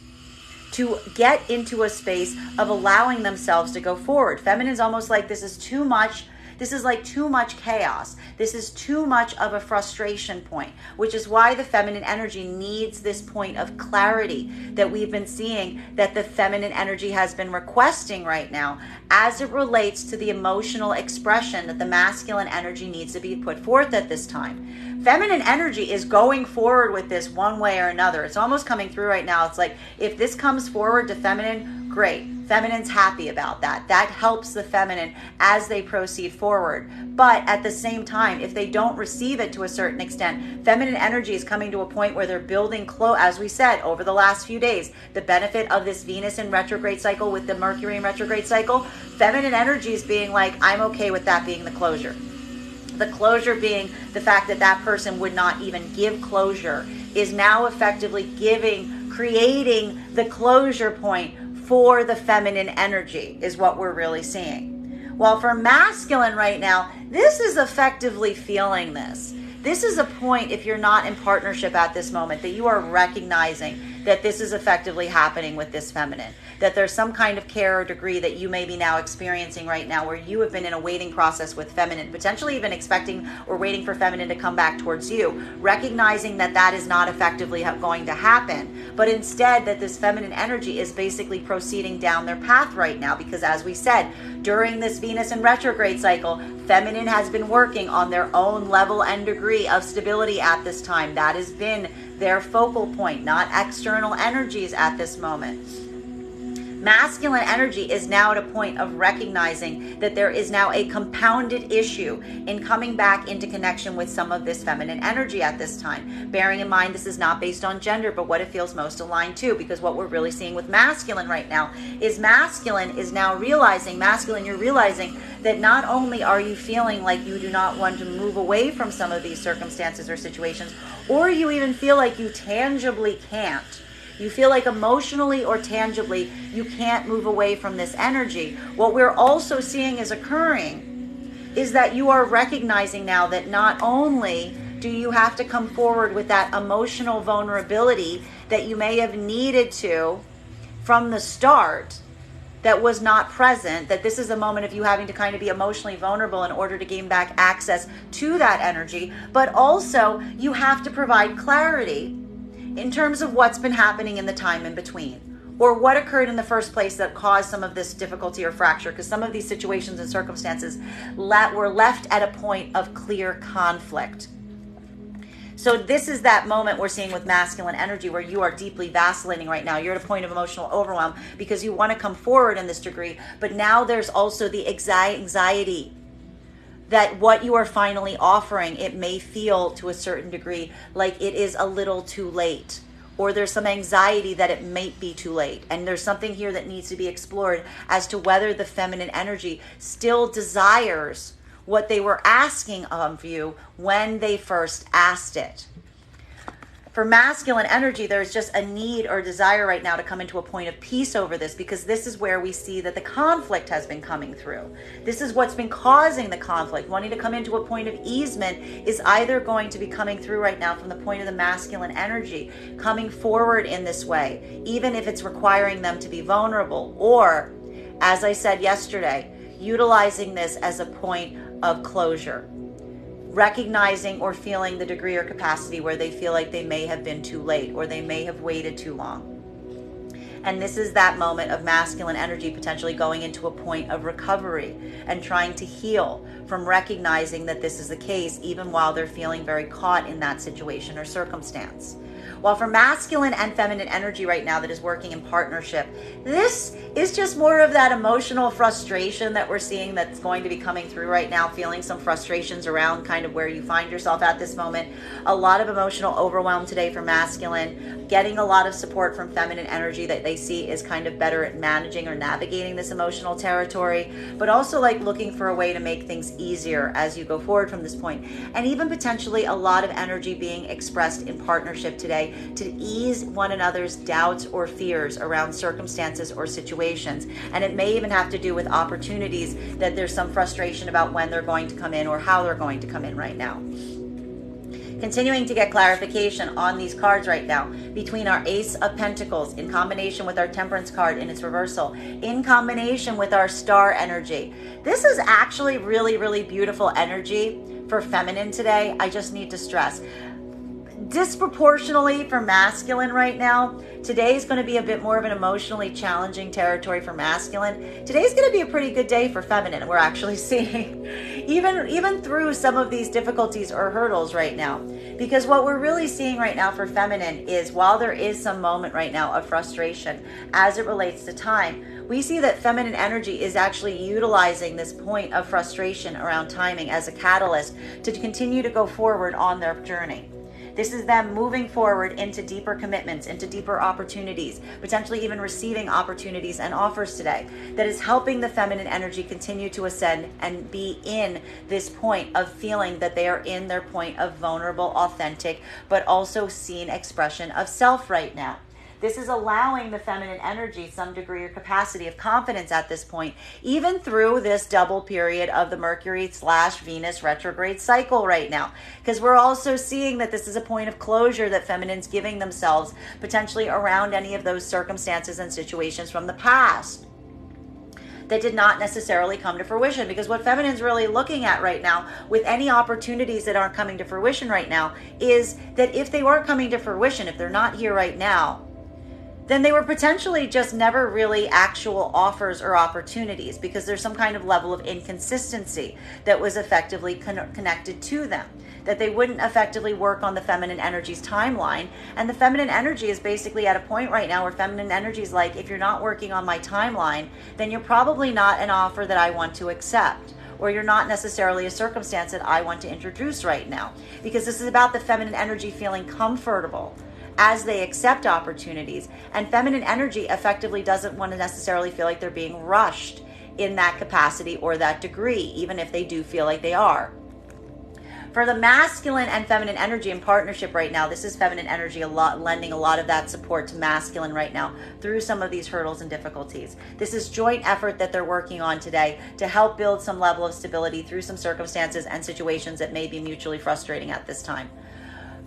to get into a space of allowing themselves to go forward. Feminine is almost like this is too much. This is like too much chaos. This is too much of a frustration point, which is why the feminine energy needs this point of clarity that we've been seeing that the feminine energy has been requesting right now as it relates to the emotional expression that the masculine energy needs to be put forth at this time. Feminine energy is going forward with this one way or another. It's almost coming through right now. It's like, if this comes forward to feminine, great. Feminine's happy about that. That helps the feminine as they proceed forward. But at the same time, if they don't receive it to a certain extent, feminine energy is coming to a point where they're building as we said, over the last few days, the benefit of this Venus in retrograde cycle with the Mercury in retrograde cycle, feminine energy is being like, I'm okay with that being the closure. The closure being the fact that that person would not even give closure is now effectively creating the closure point for the feminine energy is what we're really seeing. While for masculine right now, this is effectively feeling this. This is a point, if you're not in partnership at this moment, that you are recognizing that this is effectively happening with this feminine, that there's some kind of care or degree that you may be now experiencing right now where you have been in a waiting process with feminine, potentially even expecting or waiting for feminine to come back towards you, recognizing that that is not effectively going to happen, but instead that this feminine energy is basically proceeding down their path right now, because as we said, during this Venus in retrograde cycle, feminine has been working on their own level and degree of stability at this time. That has been their focal point, not external energies at this moment. Masculine energy is now at a point of recognizing that there is now a compounded issue in coming back into connection with some of this feminine energy at this time. Bearing in mind, this is not based on gender, but what it feels most aligned to, because what we're really seeing with masculine right now is masculine is now realizing, you're realizing that not only are you feeling like you do not want to move away from some of these circumstances or situations, or you even feel like you tangibly can't. You feel like emotionally or tangibly you can't move away from this energy. What we're also seeing is occurring is that you are recognizing now that not only do you have to come forward with that emotional vulnerability that you may have needed to from the start that was not present, that this is a moment of you having to kind of be emotionally vulnerable in order to gain back access to that energy, but also you have to provide clarity in terms of what's been happening in the time in between. or what occurred in the first place that caused some of this difficulty or fracture, because some of these situations and circumstances were left at a point of clear conflict. So this is that moment we're seeing with masculine energy where you are deeply vacillating right now. You're at a point of emotional overwhelm because you want to come forward in this degree, but now there's also the anxiety that what you are finally offering, it may feel to a certain degree like it is a little too late, or there's some anxiety that it might be too late. And there's something here that needs to be explored as to whether the feminine energy still desires what they were asking of you when they first asked it. For masculine energy, there's just a need or desire right now to come into a point of peace over this, because this is where we see that the conflict has been coming through. This is what's been causing the conflict. Wanting to come into a point of easement is either going to be coming through right now from the point of the masculine energy, coming forward in this way, even if it's requiring them to be vulnerable, or, as I said yesterday, utilizing this as a point of closure, recognizing or feeling the degree or capacity where they feel like they may have been too late or they may have waited too long. And this is that moment of masculine energy potentially going into a point of recovery and trying to heal from recognizing that this is the case, even while they're feeling very caught in that situation or circumstance. While for masculine and feminine energy right now that is working in partnership, this is just more of that emotional frustration that we're seeing that's going to be coming through right now, feeling some frustrations around kind of where you find yourself at this moment. A lot of emotional overwhelm today for masculine, getting a lot of support from feminine energy that they see is kind of better at managing or navigating this emotional territory, but also like looking for a way to make things easier as you go forward from this point. And even potentially a lot of energy being expressed in partnership today to ease one another's doubts or fears around circumstances or situations. And it may even have to do with opportunities that there's some frustration about when they're going to come in or how they're going to come in right now. Continuing to get clarification on these cards right now between our Ace of Pentacles in combination with our Temperance card in its reversal, in combination with our Star energy. This is actually really, really beautiful energy for feminine today. I just need to stress. Disproportionately for masculine right now, today is going to be a bit more of an emotionally challenging territory for masculine. Today's going to be a pretty good day for feminine. We're actually seeing even through some of these difficulties or hurdles right now, because what we're really seeing right now for feminine is, while there is some moment right now of frustration as it relates to time, we see that feminine energy is actually utilizing this point of frustration around timing as a catalyst to continue to go forward on their journey. This is them moving forward into deeper commitments, into deeper opportunities, potentially even receiving opportunities and offers today that is helping the feminine energy continue to ascend and be in this point of feeling that they are in their point of vulnerable, authentic, but also seen expression of self right now. This is allowing the feminine energy some degree or capacity of confidence at this point, even through this double period of the Mercury/Venus retrograde cycle right now. Because we're also seeing that this is a point of closure that feminine's giving themselves, potentially around any of those circumstances and situations from the past that did not necessarily come to fruition. Because what feminine's really looking at right now with any opportunities that aren't coming to fruition right now is that if they weren't coming to fruition, if they're not here right now, then they were potentially just never really actual offers or opportunities, because there's some kind of level of inconsistency that was effectively connected to them, that they wouldn't effectively work on the feminine energy's timeline. And the feminine energy is basically at a point right now where feminine energy is like, if you're not working on my timeline, then you're probably not an offer that I want to accept, or you're not necessarily a circumstance that I want to introduce right now. Because this is about the feminine energy feeling comfortable as they accept opportunities. And feminine energy effectively doesn't want to necessarily feel like they're being rushed in that capacity or that degree, even if they do feel like they are. For the masculine and feminine energy in partnership right now, this is feminine energy lending a lot of that support to masculine right now through some of these hurdles and difficulties. This is joint effort that they're working on today to help build some level of stability through some circumstances and situations that may be mutually frustrating at this time.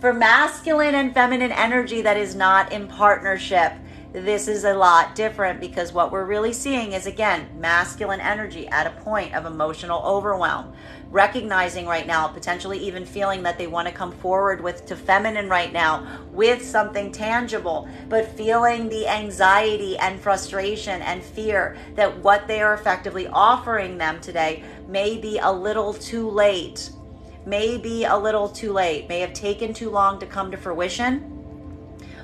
For masculine and feminine energy that is not in partnership, this is a lot different, because what we're really seeing is, again, masculine energy at a point of emotional overwhelm. recognizing right now, potentially even feeling that they want to come forward to feminine right now with something tangible, but feeling the anxiety and frustration and fear that what they are effectively offering them today may be a little too late, may have taken too long to come to fruition,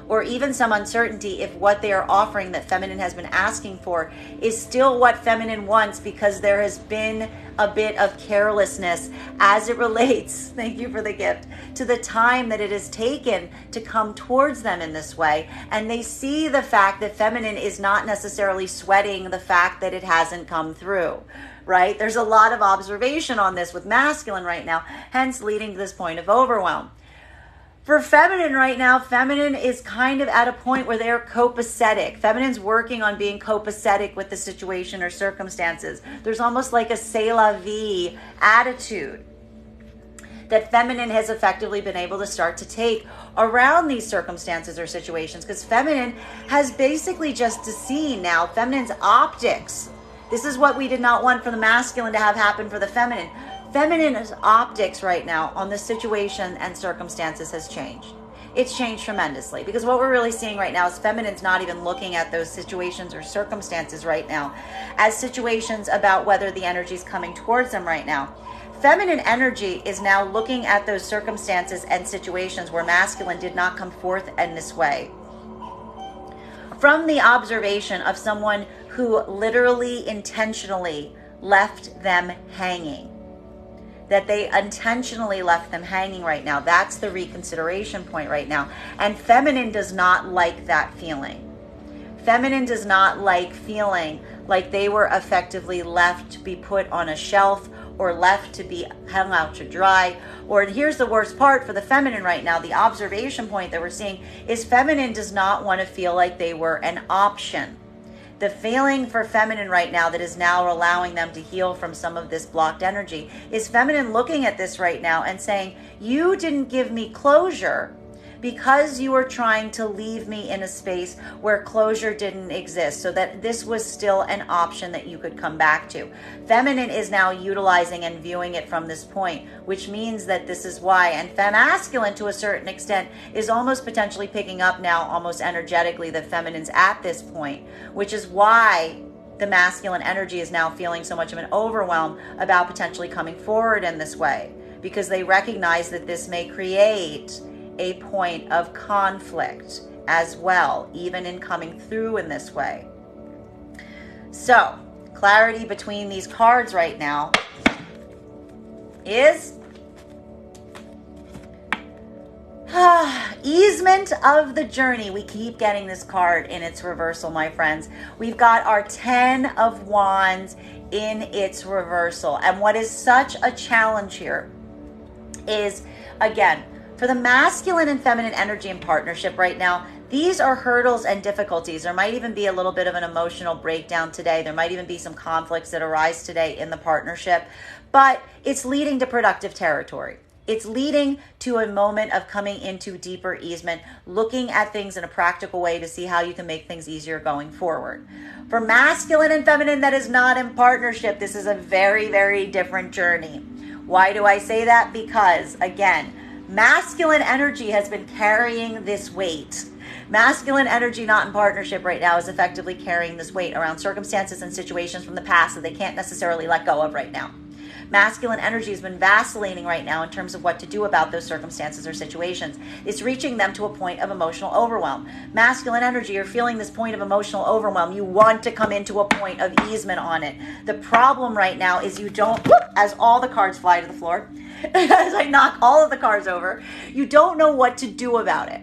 or even some uncertainty if what they are offering that feminine has been asking for is still what feminine wants, because there has been a bit of carelessness as it relates, thank you for the gift, to the time that it has taken to come towards them in this way. And they see the fact that feminine is not necessarily sweating the fact that it hasn't come through, right? There's a lot of observation on this with masculine right now, hence leading to this point of overwhelm. For feminine right now, feminine is kind of at a point where they're copacetic. Feminine's working on being copacetic with the situation or circumstances. There's almost like a c'est la vie attitude that feminine has effectively been able to start to take around these circumstances or situations, because feminine has basically just seen now feminine's optics. This is what we did not want for the masculine to have happen for the feminine. Feminine's optics right now on the situation and circumstances has changed. It's changed tremendously, because what we're really seeing right now is feminine's not even looking at those situations or circumstances right now as situations about whether the energy is coming towards them right now. Feminine energy is now looking at those circumstances and situations where masculine did not come forth in this way, from the observation of someone who literally intentionally left them hanging. That they intentionally left them hanging right now. That's the reconsideration point right now. And feminine does not like that feeling. Feminine does not like feeling like they were effectively left to be put on a shelf or left to be hung out to dry. Or here's the worst part for the feminine right now, the observation point that we're seeing is feminine does not want to feel like they were an option. The feeling for feminine right now that is now allowing them to heal from some of this blocked energy is feminine looking at this right now and saying, you didn't give me closure because you were trying to leave me in a space where closure didn't exist, so that this was still an option that you could come back to. Feminine is now utilizing and viewing it from this point, which means that this is why, and masculine to a certain extent is almost potentially picking up now almost energetically that feminine's at this point, which is why the masculine energy is now feeling so much of an overwhelm about potentially coming forward in this way, because they recognize that this may create a point of conflict as well, even in coming through in this way. So, clarity between these cards right now is easement of the journey. We keep getting this card in its reversal, my friends. We've got our 10 of Wands in its reversal. And what is such a challenge here is, again, for the masculine and feminine energy in partnership right now, these are hurdles and difficulties. There might even be a little bit of an emotional breakdown today. There might even be some conflicts that arise today in the partnership, but it's leading to productive territory. It's leading to a moment of coming into deeper easement, looking at things in a practical way to see how you can make things easier going forward. For masculine and feminine that is not in partnership, this is a very, very different journey. Why do I say that? Because, again, masculine energy has been carrying this weight. Masculine energy not in partnership right now is effectively carrying this weight around circumstances and situations from the past that they can't necessarily let go of right now. Masculine energy has been vacillating right now in terms of what to do about those circumstances or situations. It's reaching them to a point of emotional overwhelm. Masculine energy, you're feeling this point of emotional overwhelm. You want to come into a point of easement on it. The problem right now is you don't, as all the cards fly to the floor, as I knock all of the cards over, you don't know what to do about it.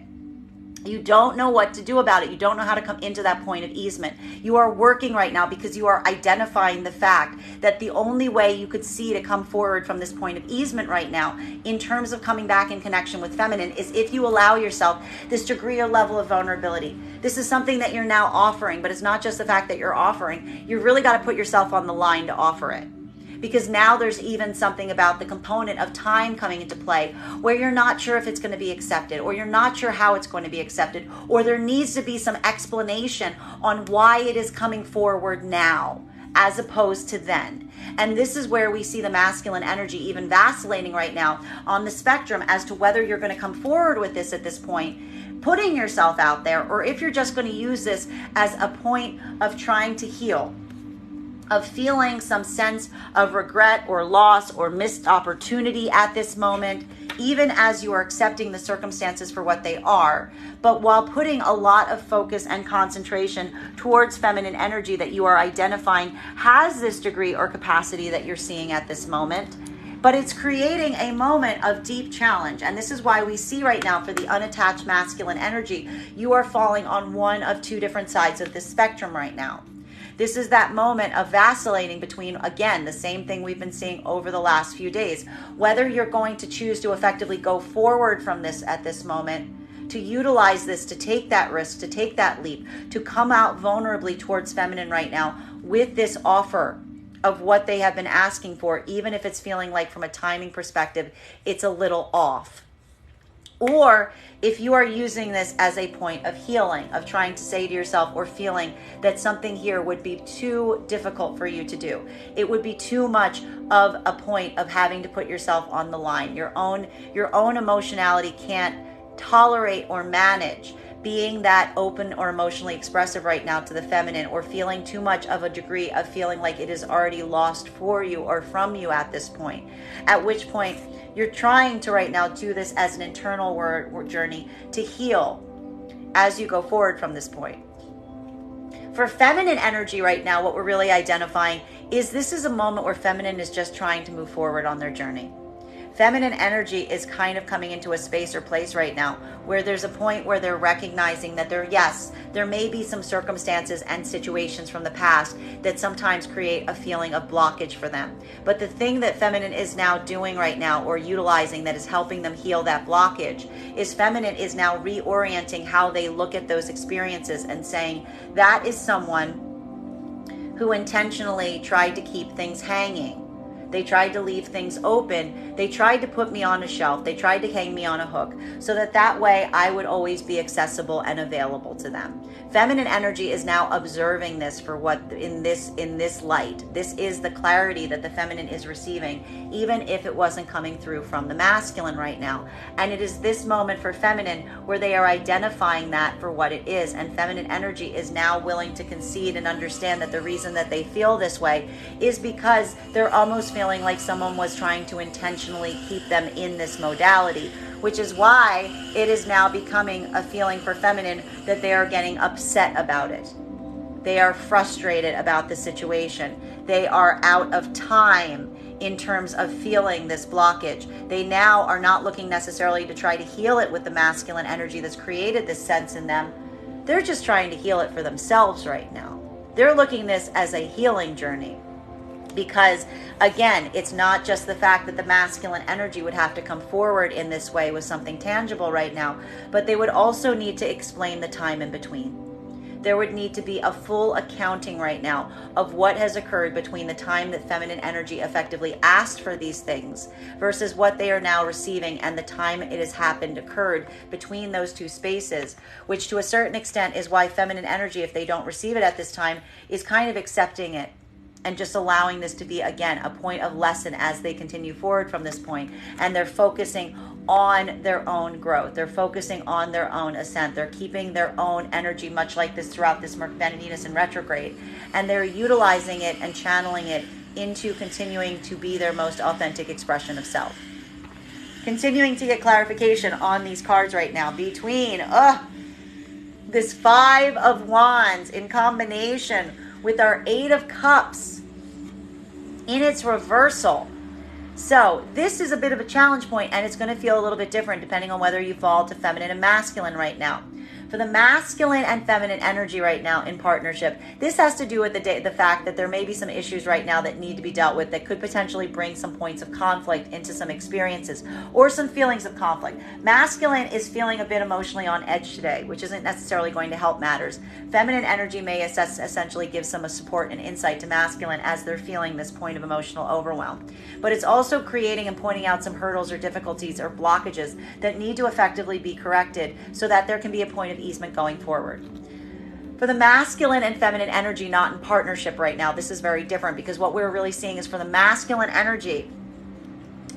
You don't know what to do about it. You don't know how to come into that point of easement. You are working right now because you are identifying the fact that the only way you could see to come forward from this point of easement right now in terms of coming back in connection with feminine is if you allow yourself this degree or level of vulnerability. This is something that you're now offering, but it's not just the fact that you're offering. You really got to put yourself on the line to offer it. Because now there's even something about the component of time coming into play where you're not sure if it's going to be accepted, or you're not sure how it's going to be accepted, or there needs to be some explanation on why it is coming forward now as opposed to then. And this is where we see the masculine energy even vacillating right now on the spectrum as to whether you're going to come forward with this at this point, putting yourself out there, or if you're just going to use this as a point of trying to heal, of feeling some sense of regret or loss or missed opportunity at this moment, even as you are accepting the circumstances for what they are, but while putting a lot of focus and concentration towards feminine energy that you are identifying has this degree or capacity that you're seeing at this moment. But it's creating a moment of deep challenge. And this is why we see right now for the unattached masculine energy, you are falling on one of two different sides of this spectrum right now. This is that moment of vacillating between, again, the same thing we've been seeing over the last few days. Whether you're going to choose to effectively go forward from this at this moment, to utilize this, to take that risk, to take that leap, to come out vulnerably towards feminine right now with this offer of what they have been asking for, even if it's feeling like from a timing perspective, it's a little off. Or if you are using this as a point of healing, of trying to say to yourself or feeling that something here would be too difficult for you to do. It would be too much of a point of having to put yourself on the line. Your own emotionality can't tolerate or manage being that open or emotionally expressive right now to the feminine, or feeling too much of a degree of feeling like it is already lost for you or from you at this point. At which point you're trying to right now do this as an internal journey to heal as you go forward from this point. For feminine energy right now, what we're really identifying is this is a moment where feminine is just trying to move forward on their journey. Feminine energy is kind of coming into a space or place right now where there's a point where they're recognizing that there may be some circumstances and situations from the past that sometimes create a feeling of blockage for them. But the thing that feminine is now doing right now, or utilizing, that is helping them heal that blockage, is feminine is now reorienting how they look at those experiences and saying, that is someone who intentionally tried to keep things hanging. They tried to leave things open. They tried to put me on a shelf. They tried to hang me on a hook so that way I would always be accessible and available to them. Feminine energy is now observing this for what in this light. This is the clarity that the feminine is receiving, even if it wasn't coming through from the masculine right now. And it is this moment for feminine where they are identifying that for what it is. And feminine energy is now willing to concede and understand that the reason that they feel this way is because they're almost feeling like someone was trying to intentionally keep them in this modality, which is why it is now becoming a feeling for feminine that they are getting upset about it. They are frustrated about the situation. They are out of time in terms of feeling this blockage. They now are not looking necessarily to try to heal it with the masculine energy that's created this sense in them. They're just trying to heal it for themselves right now. They're looking at this as a healing journey. Because, again, it's not just the fact that the masculine energy would have to come forward in this way with something tangible right now, but they would also need to explain the time in between. There would need to be a full accounting right now of what has occurred between the time that feminine energy effectively asked for these things versus what they are now receiving, and the time it has occurred between those two spaces, which to a certain extent is why feminine energy, if they don't receive it at this time, is kind of accepting it and just allowing this to be, again, a point of lesson as they continue forward from this point. And they're focusing on their own growth. They're focusing on their own ascent. They're keeping their own energy much like this throughout this Venus in retrograde. And they're utilizing it and channeling it into continuing to be their most authentic expression of self. Continuing to get clarification on these cards right now between this Five of Wands in combination with our Eight of Cups in its reversal. So this is a bit of a challenge point, and it's going to feel a little bit different depending on whether you fall to feminine and masculine right now. For the masculine and feminine energy right now in partnership, this has to do with the fact that there may be some issues right now that need to be dealt with that could potentially bring some points of conflict into some experiences or some feelings of conflict. Masculine is feeling a bit emotionally on edge today, which isn't necessarily going to help matters. Feminine energy may essentially give some support and insight to masculine as they're feeling this point of emotional overwhelm. But it's also creating and pointing out some hurdles or difficulties or blockages that need to effectively be corrected so that there can be a point of easement going forward. For the masculine and feminine energy not in partnership right now, this is very different, because what we're really seeing is for the masculine energy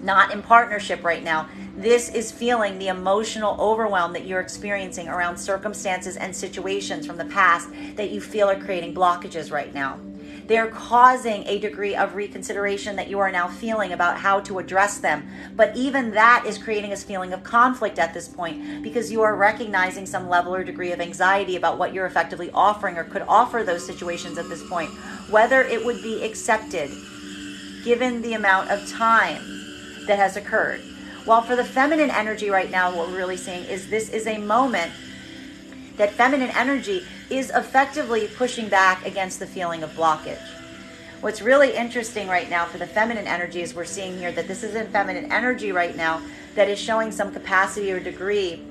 not in partnership right now, this is feeling the emotional overwhelm that you're experiencing around circumstances and situations from the past that you feel are creating blockages right now. They're causing a degree of reconsideration that you are now feeling about how to address them. But even that is creating a feeling of conflict at this point, because you are recognizing some level or degree of anxiety about what you're effectively offering or could offer those situations at this point, whether it would be accepted given the amount of time that has occurred. While for the feminine energy right now, what we're really seeing is this is a moment that feminine energy is effectively pushing back against the feeling of blockage. What's really interesting right now for the feminine energy is we're seeing here that this is in feminine energy right now that is showing some capacity or degree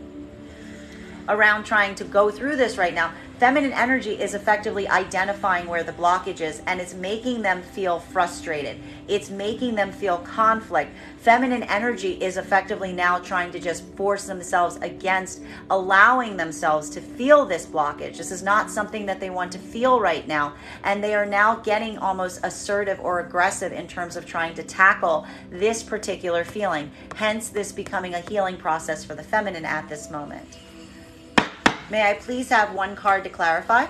around trying to go through this right now. Feminine energy is effectively identifying where the blockage is, and it's making them feel frustrated. It's making them feel conflict. Feminine energy is effectively now trying to just force themselves against allowing themselves to feel this blockage. This is not something that they want to feel right now, and they are now getting almost assertive or aggressive in terms of trying to tackle this particular feeling. Hence, this becoming a healing process for the feminine at this moment. May I please have one card to clarify?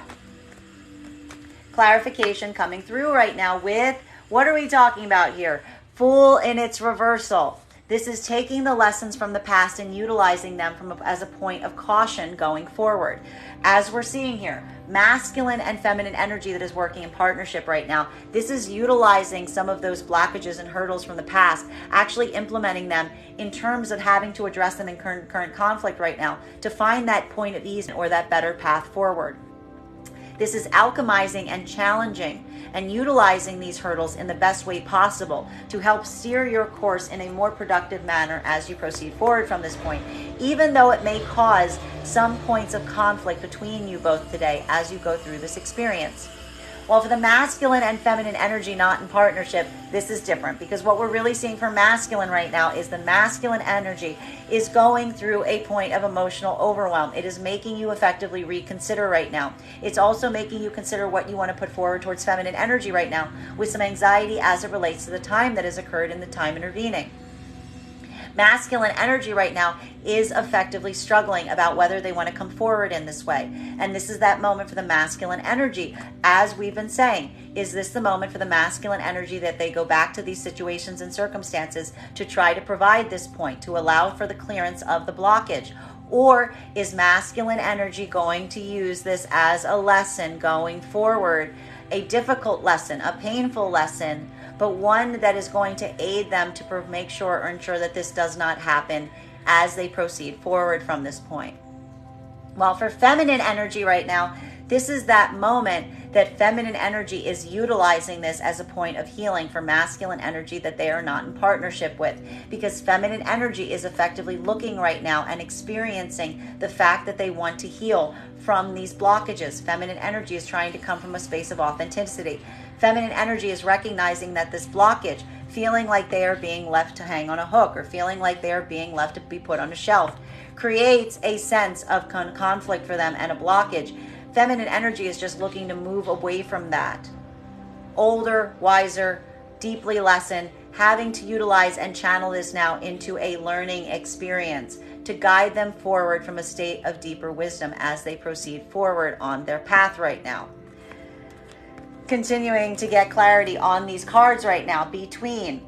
Clarification coming through right now with, what are we talking about here? Fool in its reversal. This is taking the lessons from the past and utilizing them as a point of caution going forward. As we're seeing here, masculine and feminine energy that is working in partnership right now, this is utilizing some of those blockages and hurdles from the past, actually implementing them in terms of having to address them in current conflict right now to find that point of ease or that better path forward. This is alchemizing and challenging and utilizing these hurdles in the best way possible to help steer your course in a more productive manner as you proceed forward from this point, even though it may cause some points of conflict between you both today as you go through this experience. While for the masculine and feminine energy not in partnership, this is different, because what we're really seeing for masculine right now is the masculine energy is going through a point of emotional overwhelm. It is making you effectively reconsider right now. It's also making you consider what you want to put forward towards feminine energy right now, with some anxiety as it relates to the time that has occurred and the time intervening. Masculine energy right now is effectively struggling about whether they want to come forward in this way. And this is that moment for the masculine energy. As we've been saying, is this the moment for the masculine energy that they go back to these situations and circumstances to try to provide this point, to allow for the clearance of the blockage? Or is masculine energy going to use this as a lesson going forward, a difficult lesson, a painful lesson, but one that is going to aid them to make sure or ensure that this does not happen as they proceed forward from this point? While for feminine energy right now, this is that moment that feminine energy is utilizing this as a point of healing for masculine energy that they are not in partnership with, because feminine energy is effectively looking right now and experiencing the fact that they want to heal from these blockages. Feminine energy is trying to come from a space of authenticity. Feminine energy is recognizing that this blockage, feeling like they are being left to hang on a hook or feeling like they are being left to be put on a shelf, creates a sense of conflict for them and a blockage. Feminine energy is just looking to move away from that. Older, wiser, deeply lessened, having to utilize and channel this now into a learning experience to guide them forward from a state of deeper wisdom as they proceed forward on their path right now. Continuing to get clarity on these cards right now between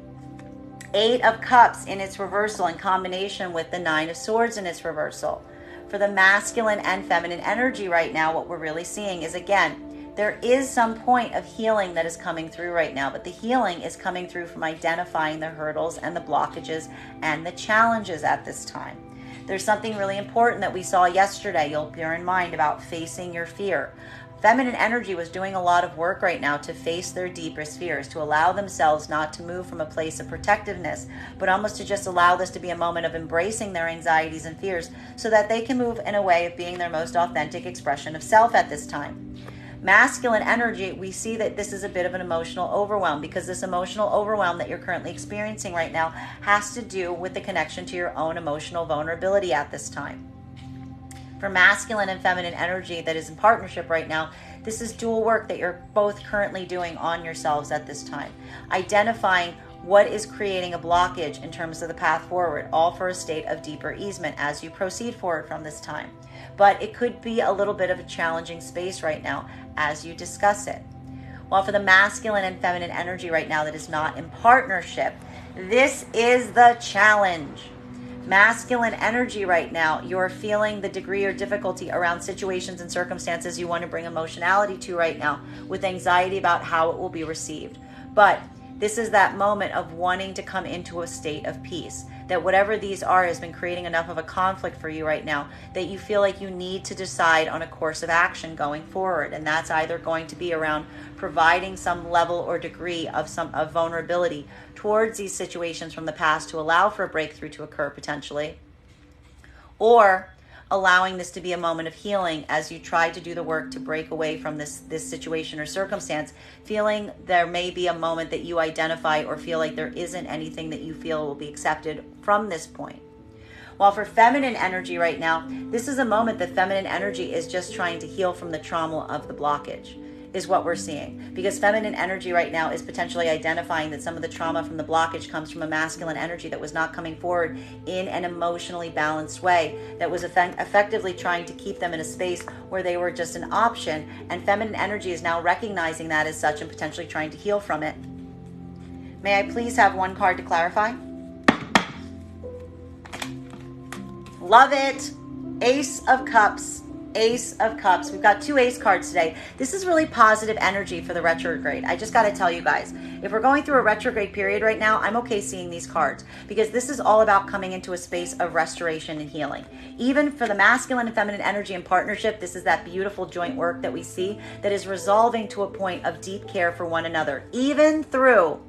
Eight of Cups in its reversal in combination with the Nine of Swords in its reversal. For the masculine and feminine energy right now, what we're really seeing is, again, there is some point of healing that is coming through right now, but the healing is coming through from identifying the hurdles and the blockages and the challenges at this time. There's something really important that we saw yesterday, you'll bear in mind, about facing your fear. Feminine energy was doing a lot of work right now to face their deepest fears, to allow themselves not to move from a place of protectiveness, but almost to just allow this to be a moment of embracing their anxieties and fears so that they can move in a way of being their most authentic expression of self at this time. Masculine energy, we see that this is a bit of an emotional overwhelm, because this emotional overwhelm that you're currently experiencing right now has to do with the connection to your own emotional vulnerability at this time. For masculine and feminine energy that is in partnership right now, this is dual work that you're both currently doing on yourselves at this time. Identifying what is creating a blockage in terms of the path forward, all for a state of deeper easement as you proceed forward from this time. But it could be a little bit of a challenging space right now as you discuss it. While for the masculine and feminine energy right now that is not in partnership, this is the challenge. Masculine energy right now, you're feeling the degree or difficulty around situations and circumstances you want to bring emotionality to right now, with anxiety about how it will be received. But this is that moment of wanting to come into a state of peace, that whatever these are has been creating enough of a conflict for you right now that you feel like you need to decide on a course of action going forward. And that's either going to be around providing some level or degree of vulnerability towards these situations from the past to allow for a breakthrough to occur potentially, or allowing this to be a moment of healing as you try to do the work to break away from this situation or circumstance, feeling there may be a moment that you identify or feel like there isn't anything that you feel will be accepted from this point. While for feminine energy right now, this is a moment that feminine energy is just trying to heal from the trauma of the blockage, is what we're seeing. Because feminine energy right now is potentially identifying that some of the trauma from the blockage comes from a masculine energy that was not coming forward in an emotionally balanced way, that was effectively trying to keep them in a space where they were just an option, and feminine energy is now recognizing that as such and potentially trying to heal from it. May I please have one card to clarify? Love it. Ace of Cups. Ace of Cups. We've got two ace cards today. This is really positive energy for the retrograde. I just got to tell you guys, if we're going through a retrograde period right now, I'm okay seeing these cards because this is all about coming into a space of restoration and healing. Even for the masculine and feminine energy in partnership, this is that beautiful joint work that we see that is resolving to a point of deep care for one another, even through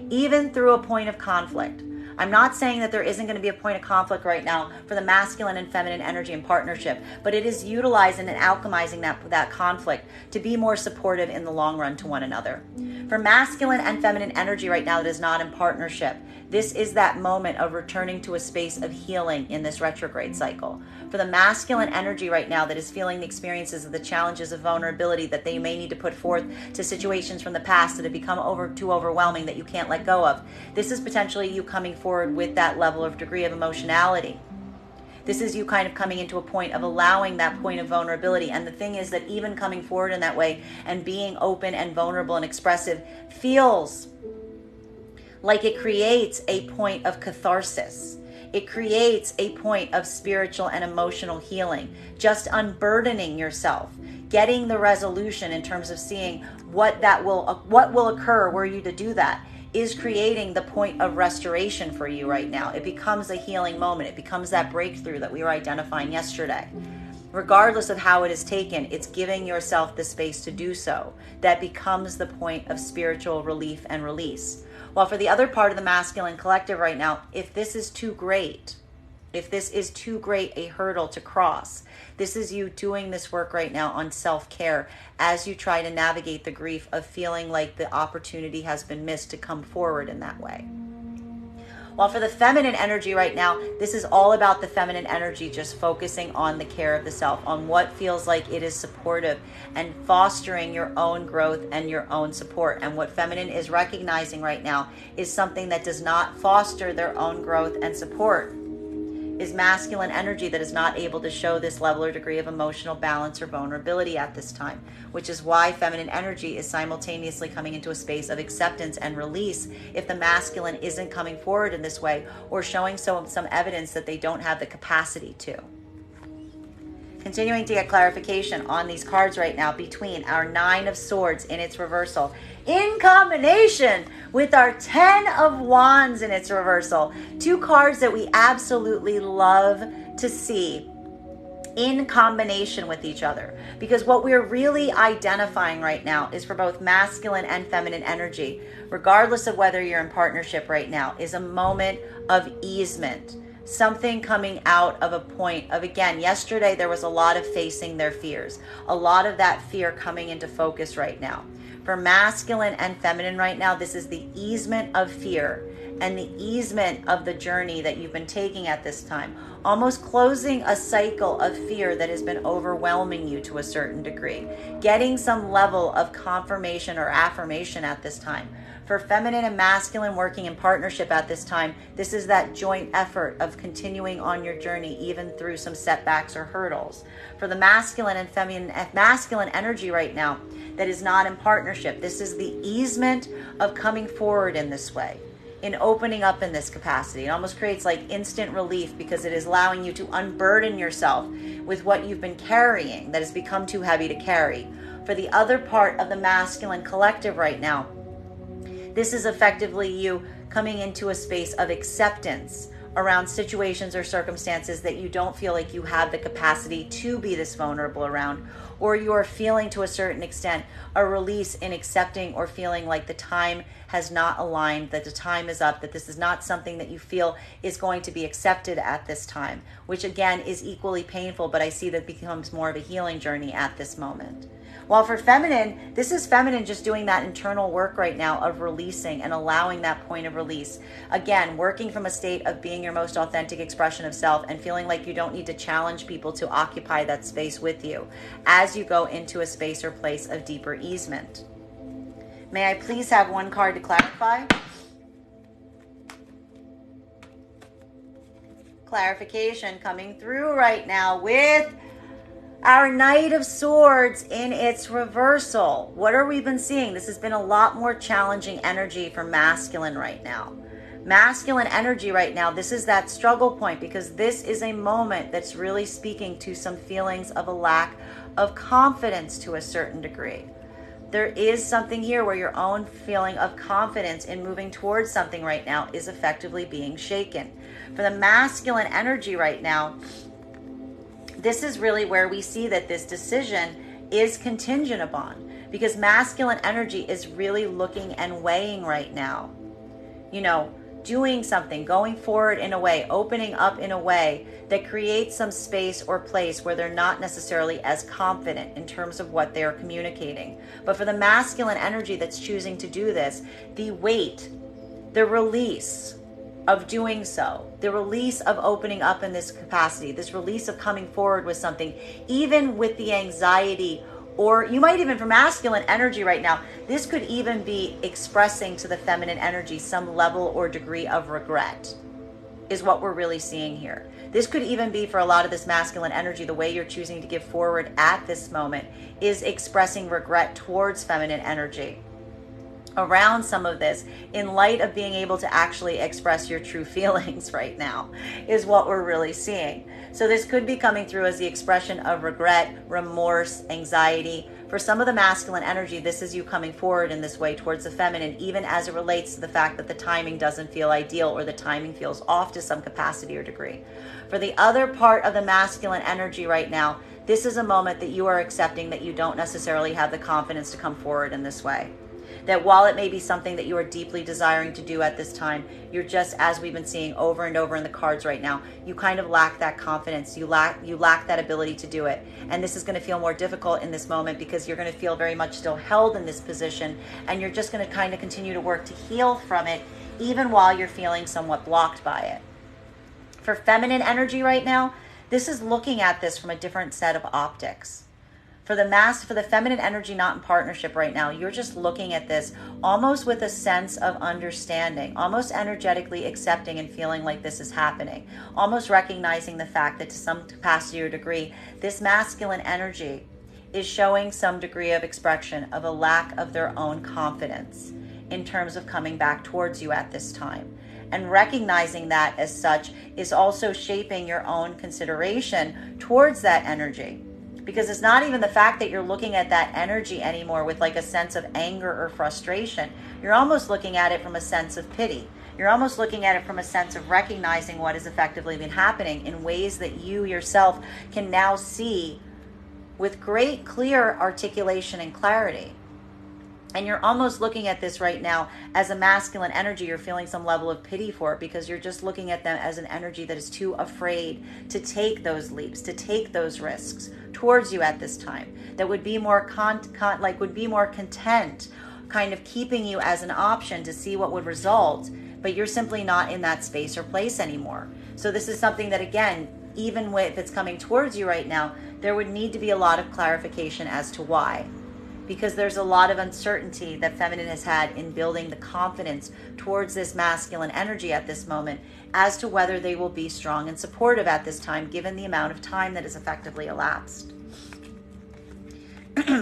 a point of conflict. I'm not saying that there isn't going to be a point of conflict right now for the masculine and feminine energy in partnership, but it is utilizing and alchemizing that conflict to be more supportive in the long run to one another. For masculine and feminine energy right now that is not in partnership, this is that moment of returning to a space of healing in this retrograde cycle. For the masculine energy right now that is feeling the experiences of the challenges of vulnerability that they may need to put forth to situations from the past that have become too overwhelming that you can't let go of, this is potentially you coming forward with that level of degree of emotionality. This is you kind of coming into a point of allowing that point of vulnerability. And the thing is that even coming forward in that way and being open and vulnerable and expressive feels like it creates a point of catharsis. It creates a point of spiritual and emotional healing, just unburdening yourself, getting the resolution in terms of seeing what will occur were you to do that, is creating the point of restoration for you right now. It becomes a healing moment. It becomes that breakthrough that we were identifying yesterday. Regardless of how it is taken, it's giving yourself the space to do so. That becomes the point of spiritual relief and release. While for the other part of the masculine collective right now, if this is too great a hurdle to cross, this is you doing this work right now on self-care as you try to navigate the grief of feeling like the opportunity has been missed to come forward in that way. While for the feminine energy right now, this is all about the feminine energy just focusing on the care of the self, on what feels like it is supportive and fostering your own growth and your own support. And what feminine is recognizing right now is something that does not foster their own growth and support, is masculine energy that is not able to show this level or degree of emotional balance or vulnerability at this time, which is why feminine energy is simultaneously coming into a space of acceptance and release if the masculine isn't coming forward in this way or showing some evidence that they don't have the capacity to. Continuing to get clarification on these cards right now between our Nine of Swords in its reversal in combination with our 10 of Wands in its reversal. Two cards that we absolutely love to see in combination with each other, because what we're really identifying right now is for both masculine and feminine energy, regardless of whether you're in partnership right now, is a moment of easement. Something coming out of a point of, again, yesterday there was a lot of facing their fears, a lot of that fear coming into focus right now. For masculine and feminine right now, this is the easement of fear and the easement of the journey that you've been taking at this time, almost closing a cycle of fear that has been overwhelming you to a certain degree, getting some level of confirmation or affirmation at this time. For feminine and masculine working in partnership at this time, this is that joint effort of continuing on your journey even through some setbacks or hurdles. For the masculine and feminine, masculine energy right now that is not in partnership, this is the easement of coming forward in this way, in opening up in this capacity. It almost creates like instant relief because it is allowing you to unburden yourself with what you've been carrying that has become too heavy to carry. For the other part of the masculine collective right now, this is effectively you coming into a space of acceptance around situations or circumstances that you don't feel like you have the capacity to be this vulnerable around, or you are feeling to a certain extent a release in accepting or feeling like the time has not aligned, that the time is up, that this is not something that you feel is going to be accepted at this time, which again is equally painful, but I see that becomes more of a healing journey at this moment. While for feminine, this is feminine just doing that internal work right now of releasing and allowing that point of release. Again, working from a state of being your most authentic expression of self and feeling like you don't need to challenge people to occupy that space with you as you go into a space or place of deeper easement. May I please have one card to clarify? Clarification coming through right now with our Knight of Swords in its reversal. What are we been seeing? This has been a lot more challenging energy for masculine right now. Masculine energy right now, this is that struggle point because this is a moment that's really speaking to some feelings of a lack of confidence to a certain degree. There is something here where your own feeling of confidence in moving towards something right now is effectively being shaken. For the masculine energy right now, this is really where we see that this decision is contingent upon, because masculine energy is really looking and weighing right now. You know, doing something, going forward in a way, opening up in a way that creates some space or place where they're not necessarily as confident in terms of what they're communicating. But for the masculine energy that's choosing to do this, the weight, the release of doing so, the release of opening up in this capacity, this release of coming forward with something, even with the anxiety, or you might even, for masculine energy right now, this could even be expressing to the feminine energy some level or degree of regret, is what we're really seeing here. This could even be, for a lot of this masculine energy, the way you're choosing to give forward at this moment is expressing regret towards feminine energy around some of this, in light of being able to actually express your true feelings right now, is what we're really seeing. So this could be coming through as the expression of regret, remorse, anxiety. For some of the masculine energy, this is you coming forward in this way towards the feminine, even as it relates to the fact that the timing doesn't feel ideal or the timing feels off to some capacity or degree. For the other part of the masculine energy right now, this is a moment that you are accepting that you don't necessarily have the confidence to come forward in this way. That while it may be something that you are deeply desiring to do at this time, you're just, as we've been seeing over and over in the cards right now, you kind of lack that confidence. You lack that ability to do it. And this is going to feel more difficult in this moment because you're going to feel very much still held in this position, and you're just going to kind of continue to work to heal from it, even while you're feeling somewhat blocked by it. For feminine energy right now, this is looking at this from a different set of optics. For the feminine energy not in partnership right now, you're just looking at this almost with a sense of understanding, almost energetically accepting and feeling like this is happening, almost recognizing the fact that to some capacity or degree, this masculine energy is showing some degree of expression of a lack of their own confidence in terms of coming back towards you at this time. And recognizing that as such is also shaping your own consideration towards that energy. Because it's not even the fact that you're looking at that energy anymore with like a sense of anger or frustration. You're almost looking at it from a sense of pity. You're almost looking at it from a sense of recognizing what has effectively been happening in ways that you yourself can now see with great clear articulation and clarity. And you're almost looking at this right now as a masculine energy. You're feeling some level of pity for it because you're just looking at them as an energy that is too afraid to take those leaps, to take those risks towards you at this time. That would be more would be more content, kind of keeping you as an option to see what would result, but you're simply not in that space or place anymore. So this is something that, again, even if it's coming towards you right now, there would need to be a lot of clarification as to why. Because there's a lot of uncertainty that feminine has had in building the confidence towards this masculine energy at this moment as to whether they will be strong and supportive at this time, given the amount of time that has effectively elapsed.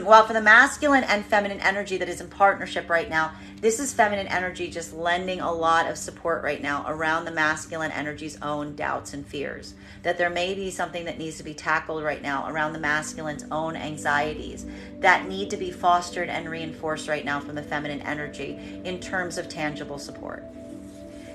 While for the masculine and feminine energy that is in partnership right now, this is feminine energy just lending a lot of support right now around the masculine energy's own doubts and fears. That there may be something that needs to be tackled right now around the masculine's own anxieties that need to be fostered and reinforced right now from the feminine energy in terms of tangible support.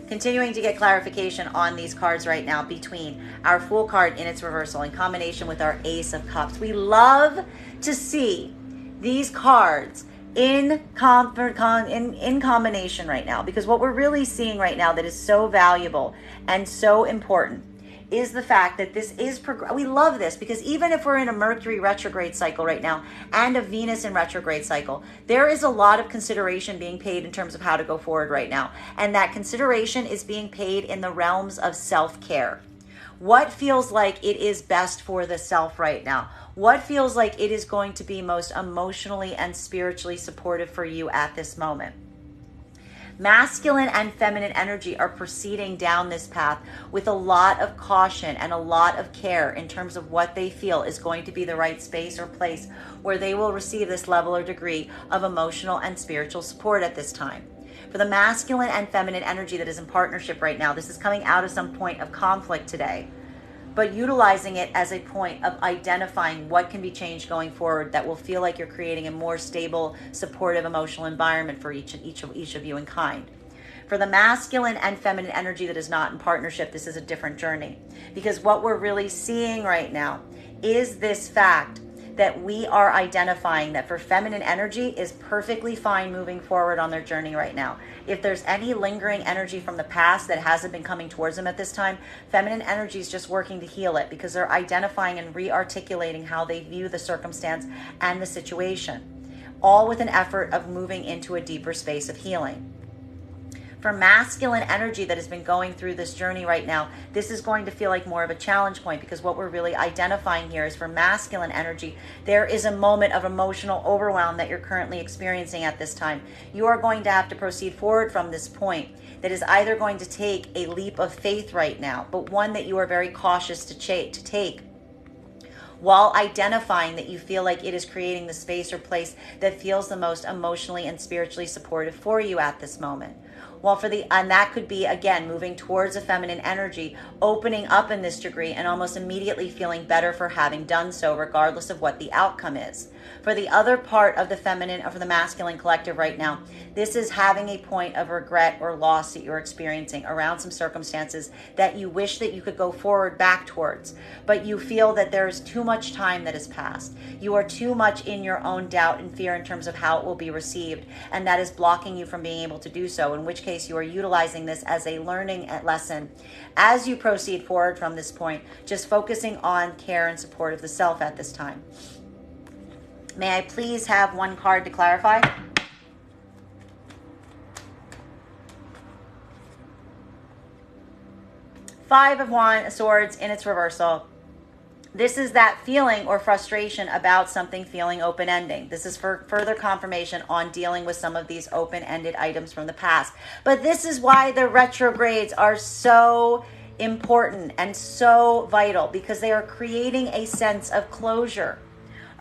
Continuing to get clarification on these cards right now between our Fool card in its reversal in combination with our Ace of Cups. We love to see these cards in combination right now, because what we're really seeing right now that is so valuable and so important is the fact that this is we love this, because even if we're in a Mercury retrograde cycle right now and a Venus in retrograde cycle, there is a lot of consideration being paid in terms of how to go forward right now. And that consideration is being paid in the realms of self-care. What feels like it is best for the self right now? What feels like it is going to be most emotionally and spiritually supportive for you at this moment? Masculine and feminine energy are proceeding down this path with a lot of caution and a lot of care in terms of what they feel is going to be the right space or place where they will receive this level or degree of emotional and spiritual support at this time. For the masculine and feminine energy that is in partnership right now, this is coming out of some point of conflict today, but utilizing it as a point of identifying what can be changed going forward that will feel like you're creating a more stable, supportive, emotional environment for each of you in kind. For the masculine and feminine energy that is not in partnership, this is a different journey, because what we're really seeing right now is this fact that we are identifying that for feminine energy is perfectly fine moving forward on their journey right now. If there's any lingering energy from the past that hasn't been coming towards them at this time, feminine energy is just working to heal it, because they're identifying and re-articulating how they view the circumstance and the situation, all with an effort of moving into a deeper space of healing. For masculine energy that has been going through this journey right now, this is going to feel like more of a challenge point, because what we're really identifying here is for masculine energy, there is a moment of emotional overwhelm that you're currently experiencing at this time. You are going to have to proceed forward from this point that is either going to take a leap of faith right now, but one that you are very cautious to take, while identifying that you feel like it is creating the space or place that feels the most emotionally and spiritually supportive for you at this moment. Well, and that could be, again, moving towards a feminine energy, opening up in this degree and almost immediately feeling better for having done so, regardless of what the outcome is. For the other part of the feminine, or for the masculine collective right now, this is having a point of regret or loss that you're experiencing around some circumstances that you wish that you could go forward back towards, but you feel that there's too much time that has passed. You are too much in your own doubt and fear in terms of how it will be received, and that is blocking you from being able to do so, in which case you are utilizing this as a learning lesson as you proceed forward from this point, just focusing on care and support of the self at this time. May I please have one card to clarify? Five of Swords in its reversal. This is that feeling or frustration about something feeling open-ending. This is for further confirmation on dealing with some of these open-ended items from the past. But this is why the retrogrades are so important and so vital, because they are creating a sense of closure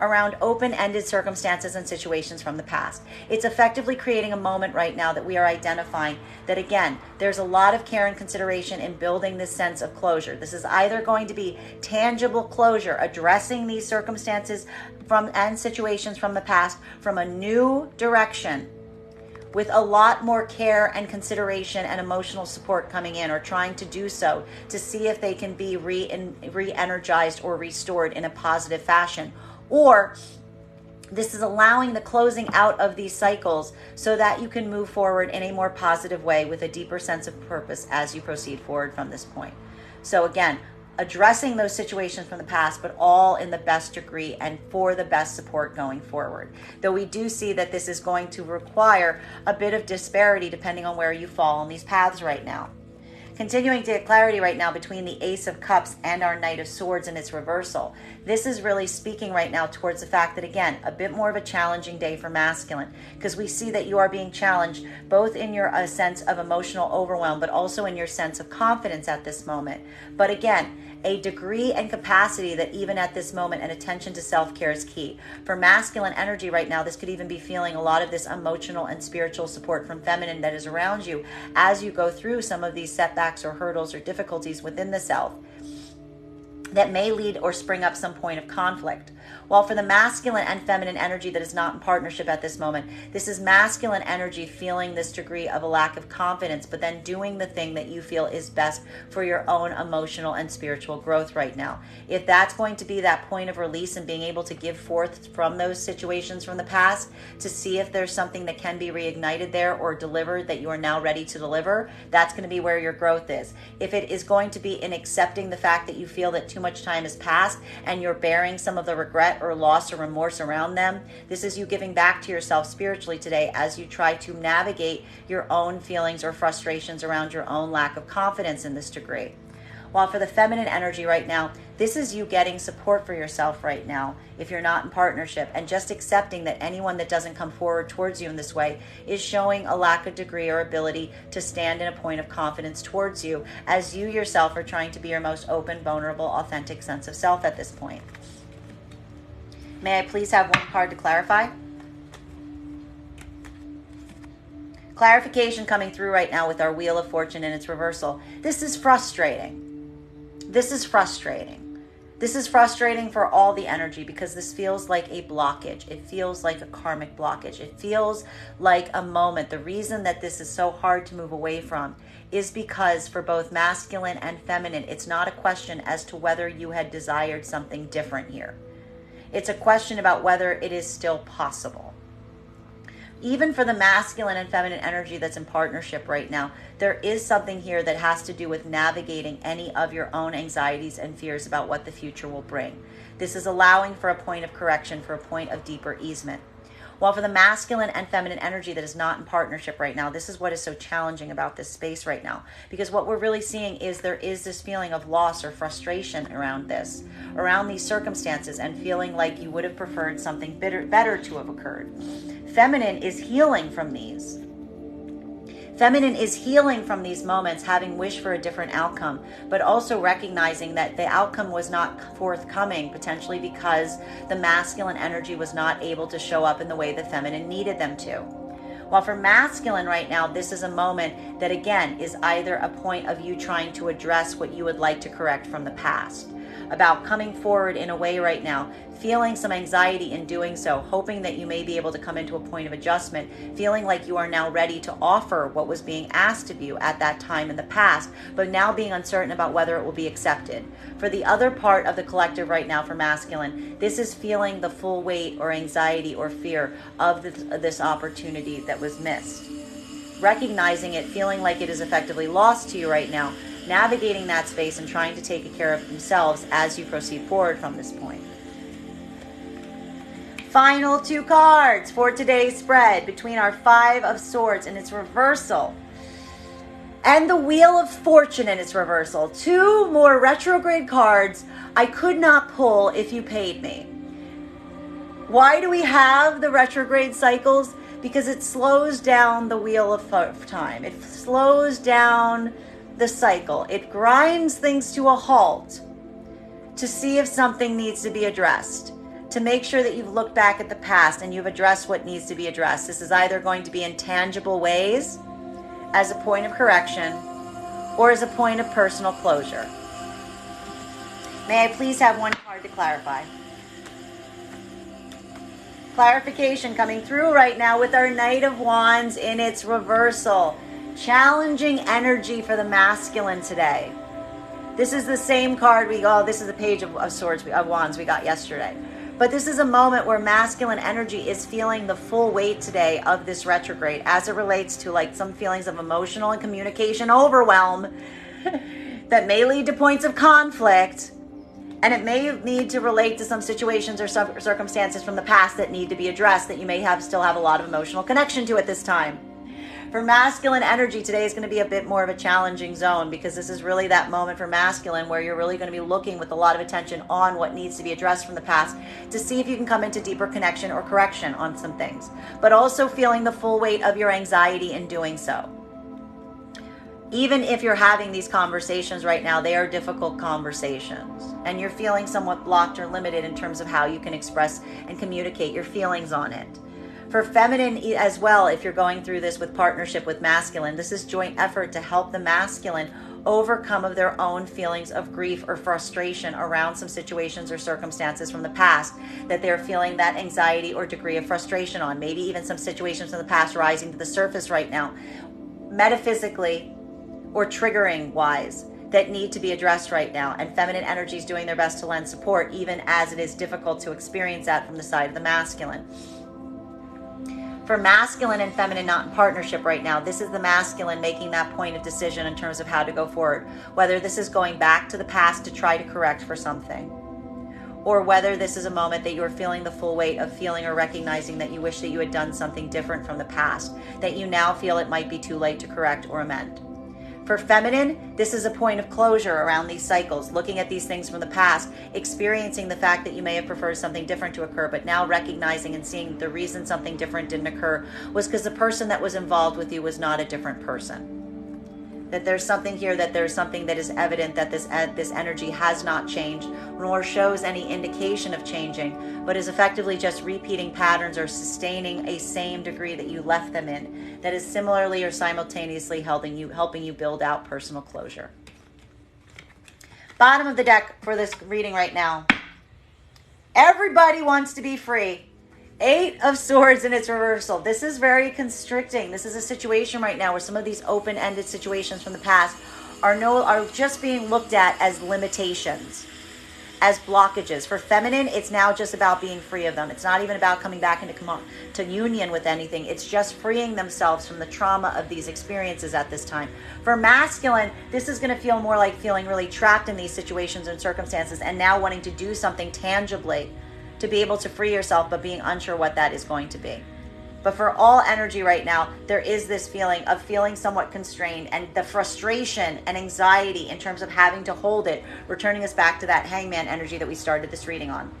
around open-ended circumstances and situations from the past. It's effectively creating a moment right now that we are identifying that, again, there's a lot of care and consideration in building this sense of closure. This is either going to be tangible closure, addressing these circumstances and situations from the past from a new direction, with a lot more care and consideration and emotional support coming in, or trying to do so to see if they can be re-energized or restored in a positive fashion. Or this is allowing the closing out of these cycles so that you can move forward in a more positive way with a deeper sense of purpose as you proceed forward from this point. So again, addressing those situations from the past, but all in the best degree and for the best support going forward. Though we do see that this is going to require a bit of disparity depending on where you fall on these paths right now. Continuing to get clarity right now between the Ace of Cups and our Knight of Swords in its reversal. This is really speaking right now towards the fact that, again, a bit more of a challenging day for masculine, because we see that you are being challenged both in your sense of emotional overwhelm, but also in your sense of confidence at this moment. But again, a degree and capacity that even at this moment, and attention to self-care is key. For masculine energy right now, this could even be feeling a lot of this emotional and spiritual support from feminine that is around you as you go through some of these setbacks or hurdles or difficulties within the self that may lead or spring up some point of conflict. While for the masculine and feminine energy that is not in partnership at this moment, this is masculine energy feeling this degree of a lack of confidence, but then doing the thing that you feel is best for your own emotional and spiritual growth right now. If that's going to be that point of release and being able to give forth from those situations from the past to see if there's something that can be reignited there or delivered that you are now ready to deliver, that's going to be where your growth is. If it is going to be in accepting the fact that you feel that too much time has passed and you're bearing some of the regret or loss or remorse around them, this is you giving back to yourself spiritually today as you try to navigate your own feelings or frustrations around your own lack of confidence in this degree. While for the feminine energy right now, this is you getting support for yourself right now if you're not in partnership, and just accepting that anyone that doesn't come forward towards you in this way is showing a lack of degree or ability to stand in a point of confidence towards you as you yourself are trying to be your most open, vulnerable, authentic sense of self at this point. May I please have one card to clarify? Clarification coming through right now with our Wheel of Fortune in its reversal. This is frustrating. This is frustrating. This is frustrating for all the energy because this feels like a blockage. It feels like a karmic blockage. It feels like a moment. The reason that this is so hard to move away from is because for both masculine and feminine, it's not a question as to whether you had desired something different here. It's a question about whether it is still possible. Even for the masculine and feminine energy that's in partnership right now, there is something here that has to do with navigating any of your own anxieties and fears about what the future will bring. This is allowing for a point of correction, for a point of deeper easement. While for the masculine and feminine energy that is not in partnership right now, this is what is so challenging about this space right now. Because what we're really seeing is there is this feeling of loss or frustration around this, around these circumstances, and feeling like you would have preferred something better to have occurred. Feminine is healing from these. Feminine is healing from these moments, having wished for a different outcome, but also recognizing that the outcome was not forthcoming, potentially because the masculine energy was not able to show up in the way the feminine needed them to. While for masculine right now, this is a moment that, again, is either a point of you trying to address what you would like to correct from the past, about coming forward in a way right now, feeling some anxiety in doing so, hoping that you may be able to come into a point of adjustment, feeling like you are now ready to offer what was being asked of you at that time in the past, but now being uncertain about whether it will be accepted. For the other part of the collective right now for masculine, this is feeling the full weight or anxiety or fear of this opportunity that was missed. Recognizing it, feeling like it is effectively lost to you right now, navigating that space and trying to take care of themselves as you proceed forward from this point. Final two cards for today's spread between our Five of Swords in its reversal and the Wheel of Fortune in its reversal. Two more retrograde cards I could not pull if you paid me. Why do we have the retrograde cycles? Because it slows down the wheel of time. It slows down the cycle. It grinds things to a halt to see if something needs to be addressed, to make sure that you've looked back at the past and you've addressed what needs to be addressed. This is either going to be in tangible ways, as a point of correction, or as a point of personal closure. May I please have one card to clarify? Clarification coming through right now with our Knight of Wands in its reversal. Challenging energy for the masculine today. This is the same card this is the Page of Swords, of Wands we got yesterday. But this is a moment where masculine energy is feeling the full weight today of this retrograde as it relates to like some feelings of emotional and communication overwhelm that may lead to points of conflict. And it may need to relate to some situations or some circumstances from the past that need to be addressed that you may still have a lot of emotional connection to at this time. For masculine energy, today is going to be a bit more of a challenging zone, because this is really that moment for masculine where you're really going to be looking with a lot of attention on what needs to be addressed from the past to see if you can come into deeper connection or correction on some things, but also feeling the full weight of your anxiety in doing so. Even if you're having these conversations right now, they are difficult conversations, and you're feeling somewhat blocked or limited in terms of how you can express and communicate your feelings on it. For feminine as well, if you're going through this with partnership with masculine, this is joint effort to help the masculine overcome of their own feelings of grief or frustration around some situations or circumstances from the past that they're feeling that anxiety or degree of frustration on. Maybe even some situations from the past rising to the surface right now, metaphysically or triggering wise, that need to be addressed right now. And feminine energy is doing their best to lend support, even as it is difficult to experience that from the side of the masculine. For masculine and feminine not in partnership right now, this is the masculine making that point of decision in terms of how to go forward. Whether this is going back to the past to try to correct for something, or whether this is a moment that you're feeling the full weight of feeling or recognizing that you wish that you had done something different from the past, that you now feel it might be too late to correct or amend. For feminine, this is a point of closure around these cycles, looking at these things from the past, experiencing the fact that you may have preferred something different to occur, but now recognizing and seeing the reason something different didn't occur was because the person that was involved with you was not a different person. That there's something here, that there's something that is evident that this energy has not changed, nor shows any indication of changing, but is effectively just repeating patterns or sustaining a same degree that you left them in, that is similarly or simultaneously helping you build out personal closure. Bottom of the deck for this reading right now. Everybody wants to be free. 8 of Swords in its reversal. This is very constricting. This is a situation right now where some of these open-ended situations from the past are just being looked at as limitations, as blockages. For feminine, it's now just about being free of them. It's not even about coming back into union with anything. It's just freeing themselves from the trauma of these experiences at this time. For masculine, this is going to feel more like feeling really trapped in these situations and circumstances, and now wanting to do something tangibly to be able to free yourself, but being unsure what that is going to be. But for all energy right now, there is this feeling of feeling somewhat constrained, and the frustration and anxiety in terms of having to hold it, returning us back to that hangman energy that we started this reading on.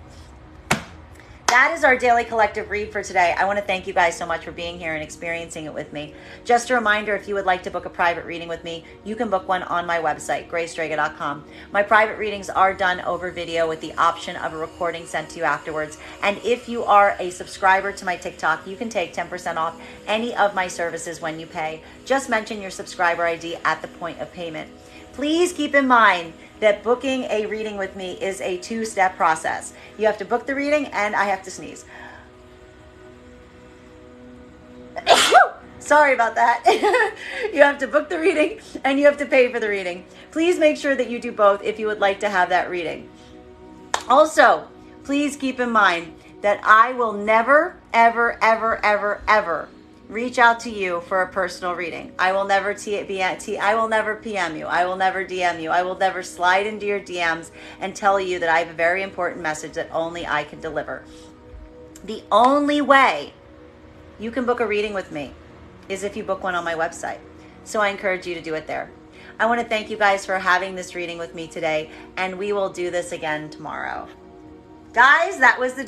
That is our daily collective read for today. I want to thank you guys so much for being here and experiencing it with me. Just a reminder, if you would like to book a private reading with me, you can book one on my website, graystrega.com. My private readings are done over video with the option of a recording sent to you afterwards. And if you are a subscriber to my TikTok, you can take 10% off any of my services when you pay. Just mention your subscriber ID at the point of payment. Please keep in mind that booking a reading with me is a 2-step process. You have to book the reading, and I have to sneeze. Sorry about that. You have to book the reading, and you have to pay for the reading. Please make sure that you do both if you would like to have that reading. Also, please keep in mind that I will never, ever, ever, ever, ever reach out to you for a personal reading. I will never I will never PM you. I will never DM you. I will never slide into your DMs and tell you that I have a very important message that only I can deliver. The only way you can book a reading with me is if you book one on my website. So I encourage you to do it there. I want to thank you guys for having this reading with me today, and we will do this again tomorrow. Guys, that was the day.